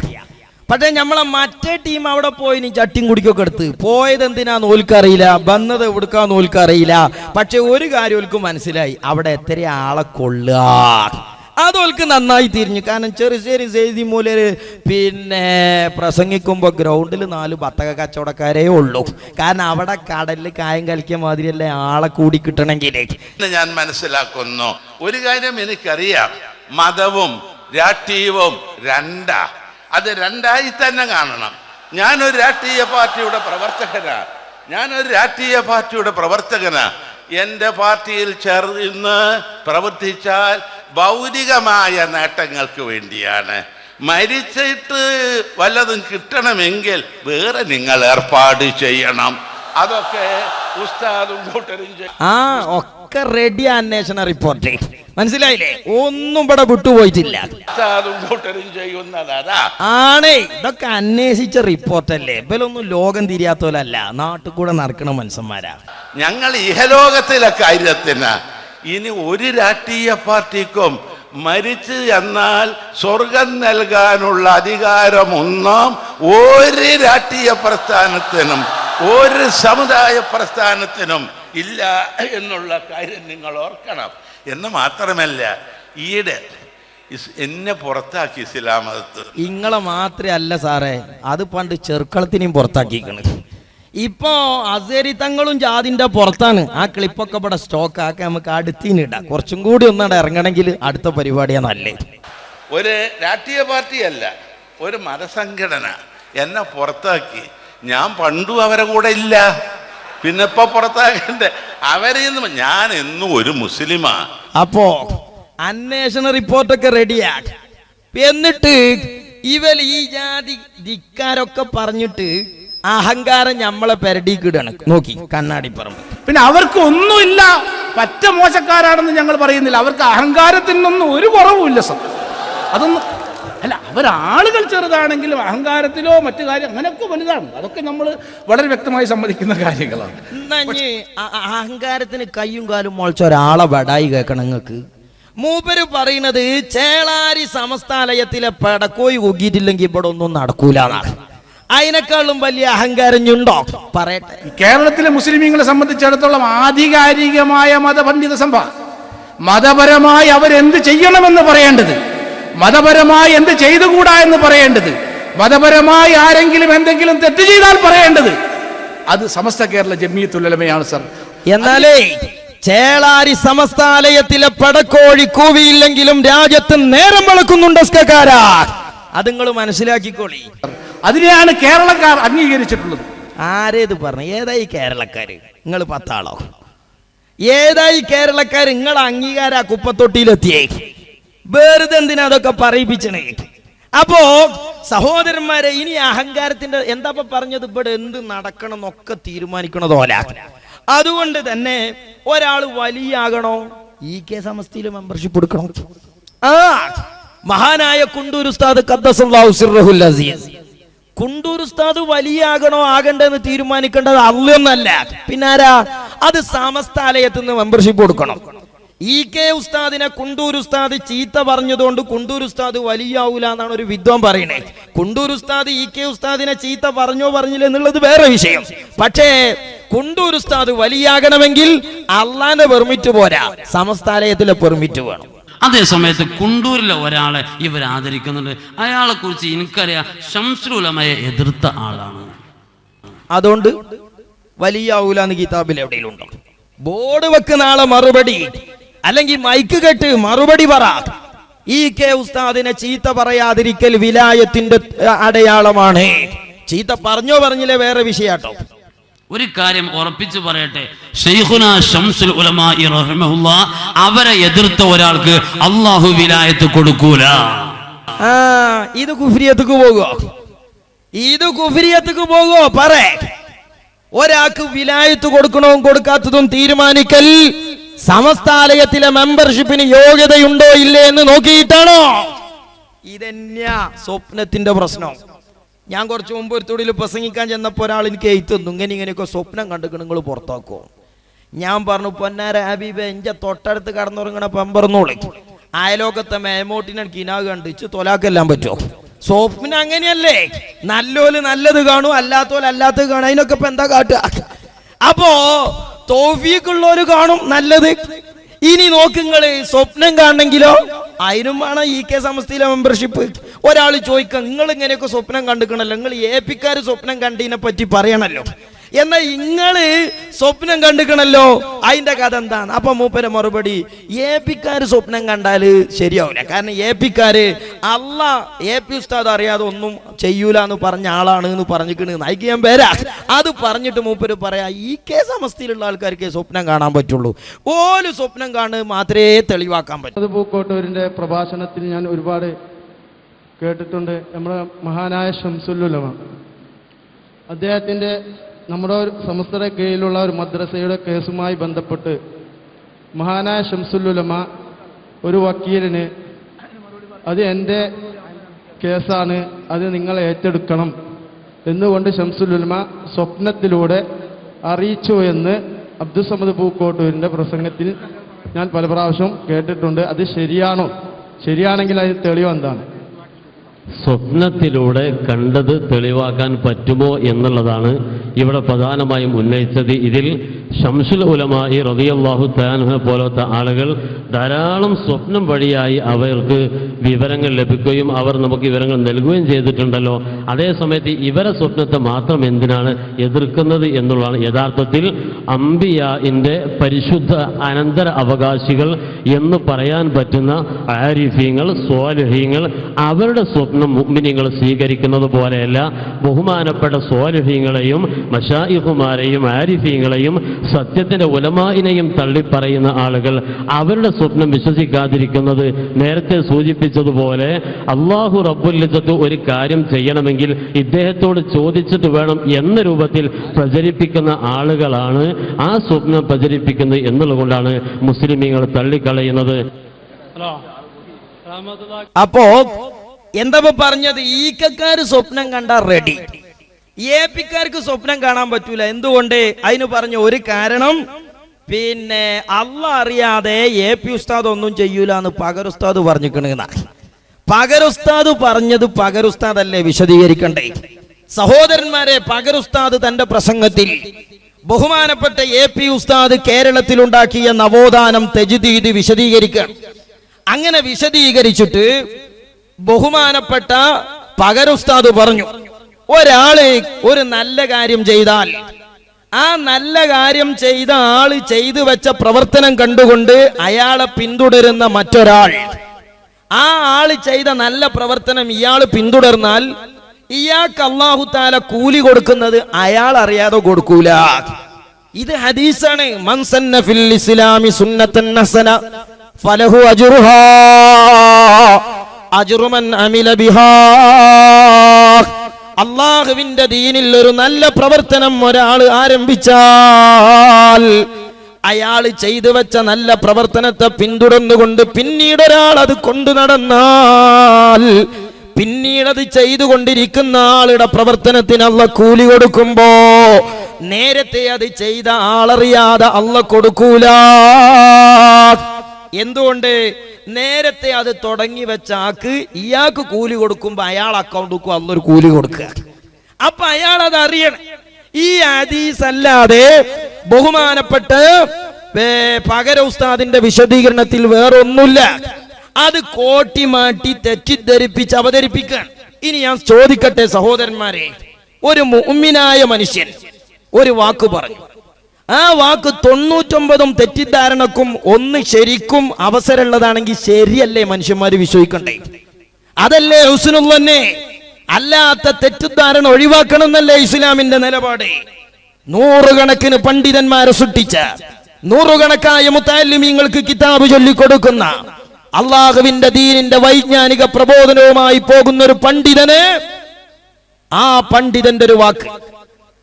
പക്ഷെ നമ്മളെ മറ്റേ ടീം അവിടെ പോയി ചട്ടിയും കുടിക്കൊക്കെ എടുത്ത് പോയത് എന്തിനാന്ന് ഓൽക്കറിയില്ല, വന്നത് എവിടുക്കാന്ന് ഓൽക്കറിയില്ല. പക്ഷെ ഒരു കാര്യം ഓൽക്ക് മനസ്സിലായി, അവിടെ എത്ര ആളെ കൊള്ളുക അതോൽക്ക് നന്നായി തിരിഞ്ഞു. കാരണം ചെറിയ സെയ്തി മൂലര് പിന്നെ പ്രസംഗിക്കുമ്പോൾ ഗ്രൗണ്ടിൽ 4 ബത്തക കച്ചവടക്കാരേ ഉള്ളൂ. കാരണം അവിടെ കടലിൽ കായം കളിക്കാൻ മാതിരിയല്ലേ ആളെ കൂടി കിട്ടണമെങ്കിൽ. ഞാൻ മനസ്സിലാക്കുന്നു ഒരു കാര്യം എനിക്കറിയാം, മതവും രാഷ്ട്രീയവും രണ്ടാ. അത് രണ്ടായി തന്നെ കാണണം. ഞാനൊരു രാഷ്ട്രീയ പാർട്ടിയുടെ പ്രവർത്തകനാ. എൻ്റെ പാർട്ടിയിൽ ചേർന്ന് പ്രവർത്തിച്ചാൽ ഭൗതികമായ നേട്ടങ്ങൾക്ക് വേണ്ടിയാണ്. മരിച്ചിട്ട് വല്ലതും കിട്ടണമെങ്കിൽ വേറെ നിങ്ങൾ ഏർപ്പാട് ചെയ്യണം. അതൊക്കെ ഉസ്താദും കൂട്ടരും ഒക്കെ റെഡി. അന്വേഷണ റിപ്പോർട്ട് മനസ്സിലായില്ലേ? ഒന്നും ഇവിടെ വിട്ടുപോയിട്ടില്ല. ഉസ്താദും കൂട്ടരും ചെയ്യുന്നതാ ആണേ. ഇതൊക്കെ അന്വേഷിച്ച റിപ്പോർട്ടല്ലേ. ഇവലൊന്നും ലോകം തിരിയാത്തോലല്ല, നാട്ടിൽ കൂടെ നടക്കണ മനുഷ്യന്മാരാ. ഞങ്ങൾ ഇഹലോകത്തിലെ കാര്യത്തിന് ഇനി ഒരു രാഷ്ട്രീയ പാർട്ടിക്കും മരിച്ചു എന്നാൽ സ്വർഗം നൽകാനുള്ള അധികാരമൊന്നും ഒരു രാഷ്ട്രീയ പ്രസ്ഥാനത്തിനും ഒരു സമുദായ പ്രസ്ഥാനത്തിനും ഇല്ല എന്നുള്ള കാര്യം നിങ്ങൾ ഓർക്കണം. എന്ന് മാത്രമല്ല, ഈയിടെ എന്നെ പുറത്താക്കി ഇസ്ലാം മതത്ത്. ഇങ്ങളെ മാത്രമേ അല്ല സാറേ, അത് പണ്ട് ചെറുക്കളത്തിനെയും പുറത്താക്കിക്കണ്. ഇപ്പോ അസേരി തങ്ങളും ജാതിന്റെ പുറത്താണ്. ആ ക്ലിപ്പൊക്കെ ഇവിടെ സ്റ്റോക്ക് ആക്കി നമുക്ക് അടുത്തിനിടാം. കുറച്ചും കൂടി ഒന്നാണ് ഇറങ്ങണമെങ്കിൽ അടുത്ത പരിപാടിയാ നല്ലേ. ഒരു രാഷ്ട്രീയ പാർട്ടിയല്ല, ഒരു മതസംഘടന എന്നെ പുറത്താക്കി. ഞാൻ പണ്ടും അവരെ കൂടെ ഇല്ല, പിന്നെ ഇപ്പൊ പുറത്താക്കണ്ടേ അവരെ? ഞാൻ എന്നും ഒരു മുസ്ലിമാ. അപ്പോ അന്വേഷണ റിപ്പോർട്ടൊക്കെ റെഡിയാ. എന്നിട്ട് ഈ ജാതി ധിക്കാരൊക്കെ പറഞ്ഞിട്ട് അഹങ്കാരം നമ്മളെ പെരടിക്കിടാണ്. നോക്കി കണ്ണാടി പറമ്പ്. പിന്നെ അവർക്ക് ഒന്നുമില്ല, പറ്റ മോശക്കാരാണെന്ന് ഞങ്ങൾ പറയുന്നില്ല. അവർക്ക് അഹങ്കാരത്തിനൊന്നും ഒരു കുറവുമില്ല സർ. അതൊന്നും അല്ല, അവരാളുകൾ ചെറുതാണെങ്കിലും അഹങ്കാരത്തിലോ മറ്റു കാര്യം അങ്ങനെയൊക്കെ വലുതാണ്. അതൊക്കെ നമ്മൾ വളരെ വ്യക്തമായി സമ്മതിക്കുന്ന കാര്യങ്ങളാണ്. അഹങ്കാരത്തിന് കയ്യും കാലും മുളച്ച ഒരാളെ വടായി കേൾക്കണം നിങ്ങൾക്ക്. മൂപ്പര് പറയുന്നത് ചേളാരി സമസ്താലയത്തിലെ പടക്കോയി ഊക്കിയിട്ടില്ലെങ്കിൽ ഇവിടെ ഒന്നും നടക്കൂലെന്നാണ്. അതിനേക്കാളും വലിയ അഹങ്കാരം ഉണ്ടോ പറയട്ടെ. കേരളത്തിലെ മുസ്ലിമീങ്ങളെ സംബന്ധിച്ചിടത്തോളം ആധികാരികമായ മതപണ്ഡിത സഭ മതപരമായി അവരെന്ത് ചെയ്യണമെന്ന് പറയേണ്ടത്, മതപരമായി എന്ത് ചെയ്തുകൂടാ എന്ന് പറയേണ്ടത്, മതപരമായി ആരെങ്കിലും എന്തെങ്കിലും തെറ്റ് ചെയ്താൽ പറയേണ്ടത് അത് സമസ്ത കേരള ജംഇയ്യത്തുൽ ഉലമയാണ് സർ. എന്നാലേ ചേളാരി സമസ്താലയത്തിലെ പടക്കോഴി കൂവിയില്ലെങ്കിലും രാജ്യത്ത് നേരം വെളുക്കുന്നുണ്ട് സ്കക്കാരാ. അത് നിങ്ങൾ മനസ്സിലാക്കിക്കോളി. അതിനെയാണ് കേരളക്കാർ അംഗീകരിച്ചിട്ടുള്ളത്. ആരേത് പറഞ്ഞു? ഏതായി കേരളക്കാര്? നിങ്ങൾ 10 ആളോ? ഏതായി കേരളക്കാർ? നിങ്ങൾ അംഗീകാര കുപ്പത്തൊട്ടിയിലെത്തിയേ. വെറുതെ എന്തിനാ അതൊക്കെ പറയിപ്പിച്ചണേ? അപ്പോ സഹോദരന്മാരെ, ഇനി അഹങ്കാരത്തിന്റെ എന്താ പറഞ്ഞത്? ഇവിടെ എന്ത് നടക്കണം എന്നൊക്കെ തീരുമാനിക്കണതോല. അതുകൊണ്ട് തന്നെ ഒരാൾ വലിയാകണോ? EK സമസ്തയിൽ മെമ്പർഷിപ്പ് എടുക്കണം. മഹാനായ കുണ്ടൂർ ഉസ്താദ് ഖദ്ദസല്ലാഹു സിർറഹുൽ അസീസ്, കുണ്ടൂർ ഉസ്താദ് വലിയാകണോ ആകണ്ടെന്ന് തീരുമാനിക്കേണ്ടത് അള്ളയൊന്നല്ല, പിന്നാരാ? അത് സമസ്താലയത്തിൽ നിന്ന് മെമ്പർഷിപ്പ് കൊടുക്കണം. EK ഉസ്താദിനെ കുണ്ടൂർ ഉസ്താദ് ചീത്ത പറഞ്ഞതുകൊണ്ട് കുണ്ടൂർ ഉസ്താദ് വലിയാവൂല എന്നാണ് ഒരു വിദ്വാൻ പറയണേ. കുണ്ടൂർ ഉസ്താദ് EK ഉസ്താദിനെ ചീത്ത പറഞ്ഞില്ല എന്നുള്ളത് വേറെ വിഷയം. പക്ഷേ കുണ്ടൂർ ഉസ്താദ് വലിയാകണമെങ്കിൽ അള്ളാന്റെ പെർമിറ്റ് പോരാ, സമസ്താലയത്തിലെ പെർമിറ്റ് വേണം. അതേ സമയത്ത് കുണ്ടൂരിലെ ഒരാളെ ഇവർ ആദരിക്കുന്നുണ്ട്. അയാളെ കുറിച്ച് എനിക്കറിയാം, ശംസുൽ ഉലമയെ എതിർത്ത ആളാണ്. അതുകൊണ്ട് വലിയാവൂലെന്ന് കിതാബിൽ എവിടെയെങ്കിലും ഉണ്ടോ? ബോർഡ് വെക്കുന്ന ആളെ മറുപടി, അല്ലെങ്കിൽ മൈക്ക് കെട്ട് മറുപടി പറ. EK ഉസ്താദിനെ ചീത്ത പറയാതിരിക്കൽ വിലായത്തിന്റെ അടയാളമാണ്. ചീത്ത പറഞ്ഞില്ലേ വേറെ വിഷയാട്ടോ. ഒരു കാര്യം ഉറപ്പിച്ചു പറയട്ടെ, ശൈഖുന ശംസുൽ ഉലമാഇ റഹിമഹുല്ലാഹ് അവരെ എതിർത്ത ഒരാൾക്ക് അല്ലാഹു വിലായത്ത് കൊടുക്കൂല. ഇത് കുഫ്രിയത്തേക്ക് പോകുമോ? ഇത് കുഫ്രിയത്തേക്ക് പോകുമോ? പറ. ഒരാൾക്ക് വിലായത്ത് കൊടുക്കണവും കൊടുക്കാത്തതും തീരുമാനിക്കൽ സമസ്താലയത്തിലെ മെമ്പർഷിപ്പിന് യോഗ്യതയുണ്ടോ ഇല്ലേ എന്ന് നോക്കിയിട്ടാണോ? ഇതന്നെയാ സ്വപ്നത്തിന്റെ പ്രശ്നം. ഞാൻ കുറച്ച് മുമ്പ് ഒരു തൊടിയിൽ പ്രസംഗിക്കാൻ ചെന്നപ്പോൾ ഒരാൾ എനിക്ക് എഴുത്ത് തന്നു, ഇങ്ങനെയൊക്കെ സ്വപ്നം കണ്ടിട്ട് നിങ്ങൾ പുറത്താക്കുമോ? ഞാൻ പറഞ്ഞു, പൊന്നാര ഹബീബെ, എന്റെ തൊട്ടടുത്ത് കടന്നുറങ്ങണ പെമ്പറന്നോളി അയലോകത്തെ മേമോട്ടിനെ കിനാവ് കണ്ടിച്ച് തൊലാക്കെല്ലാം പറ്റുമോ? സ്വപ്നം അങ്ങനെയല്ലേ, നല്ലോല് നല്ലത് കാണും, അല്ലാത്തോല് അല്ലാത്തത് കാണും. അതിനൊക്കെ ഇപ്പൊ എന്താ കാട്ടുക? അപ്പോ തൗഫീഖുള്ളവര് കാണും നല്ലത്. ഇനി നോക്കുങ്ങള് സ്വപ്നം കാണണമെങ്കിലോ അതിനും വേണം EK സമസ്തയിലെ മെമ്പർഷിപ്പ്. ഒരാൾ ചോദിക്കാം, നിങ്ങൾ ഇങ്ങനെയൊക്കെ സ്വപ്നം കണ്ടിക്കണല്ലോ, നിങ്ങൾ AP-ക്കാർ സ്വപ്നം കണ്ടതിനെ പറ്റി പറയണല്ലോ, എന്നാൽ നിങ്ങള് സ്വപ്നം കണ്ടിക്കണല്ലോ, അതിന്റെ കഥ എന്താണ്? അപ്പൊ മൂപ്പരെ മറുപടി, AP-ക്കാർ സ്വപ്നം കണ്ടാല് ശരിയാവില്ല. കാരണം AP-ക്കാര് AP ഉസ്താദ് അറിയാതെ ഒന്നും ചെയ്യൂല എന്ന് പറഞ്ഞ ആളാണ് എന്ന് പറഞ്ഞിക്കണ്. നയിക്കാൻ പേരാ അത് പറഞ്ഞിട്ട് മൂപ്പര് പറയാ, EK സമസ്തയിലുള്ള ആൾക്കാർക്ക് സ്വപ്നം കാണാൻ പറ്റുള്ളൂ, ഓല് സ്വപ്നം കാണുന്നത് മാത്രമേ തെളിവാക്കാൻ പറ്റൂ. അത് പൂക്കോട്ടൂരിന്റെ പ്രഭാഷണത്തിൽ ഞാൻ ഒരുപാട് കേട്ടിട്ടുണ്ട്. നമ്മുടെ മഹാനായ ശംസുൽ ഉലമ അദ്ദേഹത്തിന്റെ നമ്മുടെ സമസ്തയുടെ കീഴിലുള്ള ഒരു മദ്രസയുടെ കേസുമായി ബന്ധപ്പെട്ട് മഹാനായ ശംസുൽ ഉലമ ഒരു വക്കീലിന്, അത് എൻ്റെ കേസാണ്, അത് നിങ്ങൾ ഏറ്റെടുക്കണം എന്നുകൊണ്ട് ശംസുൽ ഉലമ സ്വപ്നത്തിലൂടെ അറിയിച്ചു എന്ന് അബ്ദുസമദ് പൂക്കോട്ടൂരിൻ്റെ പ്രസംഗത്തിൽ ഞാൻ പല പ്രാവശ്യം കേട്ടിട്ടുണ്ട്. അത് ശരിയാണോ? ശരിയാണെങ്കിൽ അതിന് തെളിവ് എന്താണ്? സ്വപ്നത്തിലൂടെ കണ്ടത് തെളിവാക്കാൻ പറ്റുമോ എന്നുള്ളതാണ് ഇവിടെ പ്രധാനമായും ഉന്നയിച്ചത്. ഇതിൽ ശംസുൽ ഉലമായി റളിയല്ലാഹു തആല പോലത്തെ ആളുകൾ ധാരാളം സ്വപ്നം വഴിയായി അവർക്ക് വിവരങ്ങൾ ലഭിക്കുകയും അവർ നമുക്ക് വിവരങ്ങൾ നൽകുകയും ചെയ്തിട്ടുണ്ടല്ലോ. അതേസമയത്ത് ഇവരെ സ്വപ്നത്തെ മാത്രം എന്തിനാണ് എതിർക്കുന്നത് എന്നുള്ളതാണ് യഥാർത്ഥത്തിൽ അംബിയാഇന്റെ പരിശുദ്ധ അനന്തര അവകാശികൾ എന്ന് പറയാൻ പറ്റുന്ന ആരിഫീങ്ങൾ, സ്വാലിഹീങ്ങൾ അവരുടെ സ്വപ്നം മുഅ്മിനീങ്ങൾ സ്വീകരിക്കുന്നത് പോലെയല്ല. ബഹുമാനപ്പെട്ട സ്വാലിഹീങ്ങളെയും മശായിഖുമാരെയും ആരിഫീങ്ങളെയും സത്യത്തിന്റെ ഉലമായിനെയും തള്ളിപ്പറയുന്ന ആളുകൾ അവരുടെ സ്വപ്നം വിശ്വസിക്കാതിരിക്കുന്നത് നേരത്തെ സൂചിപ്പിച്ചതുപോലെ അല്ലാഹു റബ്ബുൽ ഇസ്സത്ത് ഒരു കാര്യം ചെയ്യണമെങ്കിൽ ഇദ്ദേഹത്തോട് ചോദിച്ചിട്ട് വേണം എന്ന രൂപത്തിൽ പ്രചരിപ്പിക്കുന്ന ആളുകളാണ് ആ സ്വപ്നം പ്രചരിപ്പിക്കുന്നത് എന്നുള്ളതുകൊണ്ടാണ് മുസ്ലിമീങ്ങൾ തള്ളിക്കളയുന്നത്. അപ്പോ എന്താ പറഞ്ഞത്? EK-ക്കാര് സ്വപ്നം കണ്ടാ റെഡി, AP-ക്കാർക്ക് സ്വപ്നം കാണാൻ പറ്റൂല. എന്തുകൊണ്ട്? അതിന് പറഞ്ഞ ഒരു കാരണം, പിന്നെ അള്ളാഹ് അറിയാതെ AP ഉസ്താദ് ഒന്നും ചെയ്യൂല എന്ന് പകരുസ്താദ് പറഞ്ഞിക്കണ. പകരുസ്താദ് പറഞ്ഞത് പകരുസ്താദല്ലേ വിശദീകരിക്കണ്ടേ? സഹോദരന്മാരെ, പകരുസ്താദ് തന്റെ പ്രസംഗത്തിൽ ബഹുമാനപ്പെട്ട AP ഉസ്താദ് കേരളത്തിലുണ്ടാക്കിയ നവോത്ഥാനം തജ്ദീദ് വിശദീകരിക്കണം. അങ്ങനെ വിശദീകരിച്ചിട്ട് ബഹുമാനപ്പെട്ട പകരുസ്താദ് പറഞ്ഞു, ഒരാള് ഒരു നല്ല കാര്യം ചെയ്താൽ ആ നല്ല കാര്യം ചെയ്ത ആള് ചെയ്തു വെച്ച പ്രവർത്തനം കണ്ടുകൊണ്ട് അയാളെ പിന്തുടരുന്ന മറ്റൊരാൾ, ആ ആള് ചെയ്ത നല്ല പ്രവർത്തനം ഇയാൾ പിന്തുടർന്നാൽ ഇയാൾക്ക് അല്ലാഹു തആല കൂലി കൊടുക്കുന്നത് അയാൾ അറിയാതെ കൊടുക്കൂല. ഇത് ഹദീസാണ്. മൻ സന്ന ഫിൽ ഇസ്ലാമി സുന്നത്തൻ ഹസന ഫലഹു അജ്റുഹാ അജ്റു മൻ അമില ബിഹാ. അല്ലാഹുവിന്റെ ദീനിൽ ഒരു നല്ല പ്രവർത്തനം ഒരാൾ ആരംഭിച്ചാൽ അയാൾ ചെയ്തു വെച്ച നല്ല പ്രവർത്തനത്തെ പിന്തുടർന്നുകൊണ്ട് പിന്നീട് ഒരാൾ അത് കൊണ്ടു നടന്നാൽ പിന്നീടത് ചെയ്തുകൊണ്ടിരിക്കുന്ന ആളുടെ പ്രവർത്തനത്തിന് അല്ലാഹ് കൂലി കൊടുക്കുമ്പോ നേരത്തെ അത് ചെയ്ത ആളറിയാതെ അല്ലാഹ് കൊടുക്കൂല. എന്തുകൊണ്ട്? നേരത്തെ അത് തുടങ്ങി വെച്ച ആൾക്ക് ഇയാൾക്ക് കൂലി കൊടുക്കുമ്പോ അയാൾ അക്കൗണ്ടിക്കും അല്ലൊരു കൂലി കൊടുക്കുക. അപ്പൊ അയാൾ അത് അറിയണം. ഈ ഹദീസ് അല്ലാതെ ബഹുമാനപ്പെട്ട പകര ഉസ്താദിന്റെ വിശദീകരണത്തിൽ വേറൊന്നുമില്ല. അത് കോട്ടി മാറ്റി തെറ്റിദ്ധരിപ്പിച്ച് അവതരിപ്പിക്കാൻ. ഇനി ഞാൻ ചോദിക്കട്ടെ സഹോദരന്മാരെ, ഒരു മുഅ്മിനായ മനുഷ്യൻ ഒരു വാക്ക് പറഞ്ഞു, ആ വാക്ക് 99 തെറ്റിദ്ധാരണക്കും ഒന്ന് ശരിക്കും അവസരമുള്ളതാണെങ്കിൽ ശരിയല്ലേ മനുഷ്യന്മാര് വിശ്വസിക്കണ്ടേ? അതല്ലേ ഹുസ്നുൽ തന്നെ? അല്ലാത്ത തെറ്റിദ്ധാരണ ഒഴിവാക്കണം എന്നല്ലേ ഇസ്ലാമിന്റെ നിലപാട്? നൂറുകണക്കിന് പണ്ഡിതന്മാരെ സൃഷ്ടിച്ച, നൂറുകണക്കായ മുതഅല്ലിമീങ്ങൾക്ക് കിതാബ് ചൊല്ലിക്കൊടുക്കുന്ന, അള്ളാഹുവിന്റെ ദീനിന്റെ വൈജ്ഞാനിക പ്രബോധനവുമായി പോകുന്ന ഒരു പണ്ഡിതന്, ആ പണ്ഡിതന്റെ ഒരു വാക്ക്,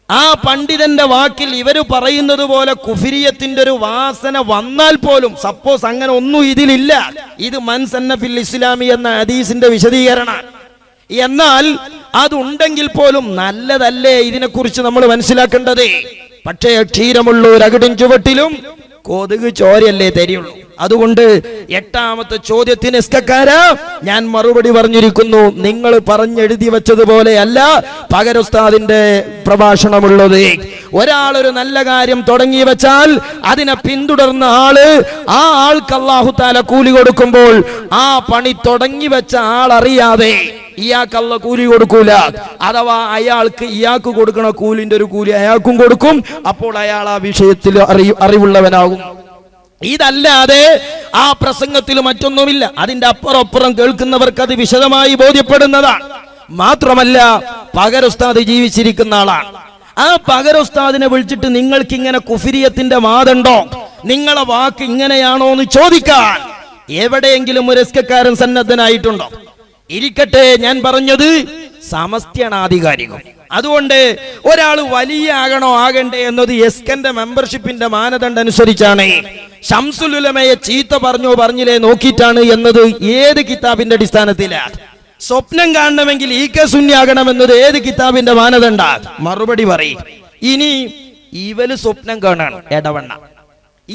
ആ പണ്ഡിതന്റെ വാക്കിൽ ഇവര് പറയുന്നത് പോലെ കുഫിരിയത്തിന്റെ ഒരു വാസന വന്നാൽ പോലും, സപ്പോസ് അങ്ങനെ ഒന്നും ഇതിലില്ല, ഇത് മൻസന്ന ഫിൽ ഇസ്ലാമി എന്ന ഹദീസിന്റെ വിശദീകരണം, എന്നാൽ അതുണ്ടെങ്കിൽ പോലും നല്ലതല്ലേ ഇതിനെക്കുറിച്ച് നമ്മൾ മനസ്സിലാക്കേണ്ടത്. പക്ഷേ ക്ഷീരമുള്ള ഒരു അകിടും ചുവട്ടിലും കൊതുക് ചോരയല്ലേ തരിയുള്ളൂ. അതുകൊണ്ട് 8ാമത്തെ ചോദ്യത്തിന് ഇസ്കക്കാരാ ഞാൻ മറുപടി പറഞ്ഞിരിക്കുന്നു. നിങ്ങൾ പറഞ്ഞെഴുതി വെച്ചതുപോലെയല്ല പകരുസ്താദിന്റെ പ്രഭാഷണമുള്ളത്. ഒരാളൊരു നല്ല കാര്യം തുടങ്ങി വെച്ചാൽ അതിനെ പിന്തുടർന്ന ആ ആൾക്ക് അല്ലാഹു തആല കൂലി കൊടുക്കുമ്പോൾ ആ പണി തുടങ്ങി വെച്ച ആൾ അറിയാതെ ഇയാൾക്കല്ല കൂലി കൊടുക്കൂല. അഥവാ ഇയാൾക്ക് കൊടുക്കണ കൂലിന്റെ ഒരു കൂലി അയാൾക്കും കൊടുക്കും. അപ്പോൾ അയാൾ ആ വിഷയത്തിൽ അറിവുള്ളവനാകും. ഇതല്ലാതെ ആ പ്രസംഗത്തിൽ മറ്റൊന്നുമില്ല. അതിന്റെ അപ്പുറം കേൾക്കുന്നവർക്ക് അത് വിശദമായി ബോധ്യപ്പെടുന്നതാണ്. മാത്രമല്ല പകരുസ്താദ് ജീവിച്ചിരിക്കുന്ന ആളാണ്. ആ പകരുസ്താദിനെ വിളിച്ചിട്ട് നിങ്ങൾക്ക് ഇങ്ങനെ കുഫിരിയത്തിന്റെ വാദമുണ്ടോ, നിങ്ങളെ വാക്ക് ഇങ്ങനെയാണോ എന്ന് ചോദിക്കാൻ എവിടെയെങ്കിലും ഒരു എസ്കക്കാരൻ സന്നദ്ധനായിട്ടുണ്ടോ? ഇരിക്കട്ടെ, ഞാൻ പറഞ്ഞത് സമസ്തയാണ് ആധികാരികം. അതുകൊണ്ട് ഒരാൾ വലിയ ആകണ്ടേ എന്നത് എസ്കന്റെ മെമ്പർഷിപ്പിന്റെ മാനദണ്ഡം അനുസരിച്ചാണ്. ശംസുൽ ഉലമയെ ചീത്ത പറഞ്ഞില്ലേ നോക്കിയിട്ടാണ് എന്നത് ഏത് കിതാബിന്റെ അടിസ്ഥാനത്തിലാണ്? സ്വപ്നം കാണണമെങ്കിൽ സുന്നിയാകണമെന്നത് ഏത് കിതാബിന്റെ മാനദണ്ഡ? മറുപടി പറയും. ഇനി ഇവല് സ്വപ്നം കാണാണ്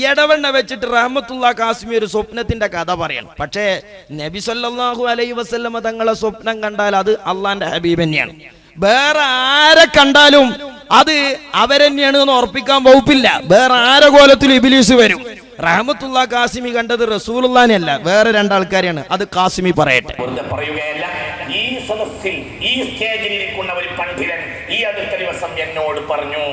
എടവണ്ണ വെച്ചിട്ട് റഹ്മത്തുള്ള കാസിമി ഒരു സ്വപ്നത്തിന്റെ കഥ പറയണം. പക്ഷേ നബി സല്ലല്ലാഹു അലൈഹി വസല്ലമ തങ്ങളെ സ്വപ്നം കണ്ടാൽ അത് അള്ളാന്റെ ഹബീബ് തന്നെയാണ്. വേറെ ആരെ കണ്ടാലും അത് അവരെന്നെയാണ് എന്ന് ഉറപ്പിക്കാൻ വകുപ്പില്ല. വേറെ ആരെ കോലത്തിലും ഇബ്ലീസ് വരും. റഹ്മത്തുള്ള കാസിമി കണ്ടത് റസൂലുള്ളാഹിനെ അല്ല, വേറെ രണ്ടാൾക്കാരെയാണ്. അത് കാസിമി പറയട്ടെ. പറയുകയല്ല, ഈ സദസ്സിൽ ഈ സ്റ്റേജിൽ ഇരിക്കുന്ന ഒരു പണ്ഡിതൻ ഈ അടുത്ത ദിവസം എന്നോട് പറഞ്ഞു,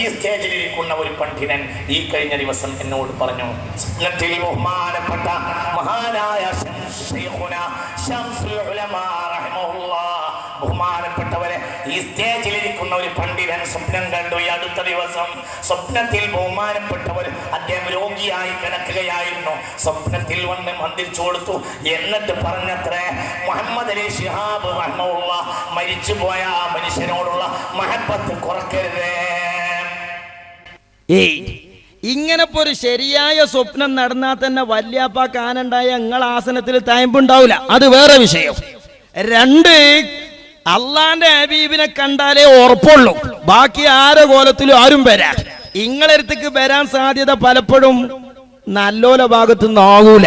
ഈ സ്റ്റേജിൽ ഇരിക്കുന്ന ഒരു പണ്ഡിതൻ ഈ കഴിഞ്ഞ ദിവസം എന്നോട് പറഞ്ഞു, സ്വപ്നത്തിൽ ബഹുമാനപ്പെട്ട മഹാനായ ശംസുൽ ഉലമാ റഹിമഹുല്ലാഹ്, ബഹുമാനപ്പെട്ടവരെ, ഈ സ്റ്റേജിൽ ഇരിക്കുന്ന ഒരു പണ്ഡിതൻ സ്വപ്നം കണ്ടു. ഈ അടുത്ത ദിവസം സ്വപ്നത്തിൽ ബഹുമാനപ്പെട്ടവർ അദ്ദേഹം രോഗിയായി കിടക്കുകയായിരുന്നു. സ്വപ്നത്തിൽ വന്ന് മന്ത്രിച്ചു കൊടുത്തു. എന്നിട്ട് പറഞ്ഞത്രേ, മുഹമ്മദ് അലി ശിഹാബ് റഹിമഹുല്ലാഹ് മരിച്ചുപോയ ആ മനുഷ്യനോടുള്ള മഹബത്ത് കുറക്കരുതേ. ഇങ്ങനെ ഒരു ശരിയായ സ്വപ്നം നടന്നാൽ തന്നെ വല്യാപ്പ കാനുണ്ടായ നിങ്ങൾ ആസനത്തിൽ തയമ്പുണ്ടാവില്ല, അത് വേറെ വിഷയം. 2, അള്ളാന്റെ ഹബീബിനെ കണ്ടാലേ ഉറപ്പുള്ളൂ. ബാക്കി ആരെ കോലത്തിലും ആരും വരാം. ഇങ്ങളടുത്തേക്ക് വരാൻ സാധ്യത പലപ്പോഴും നല്ലോല ഭാഗത്തു നിന്നാകൂല.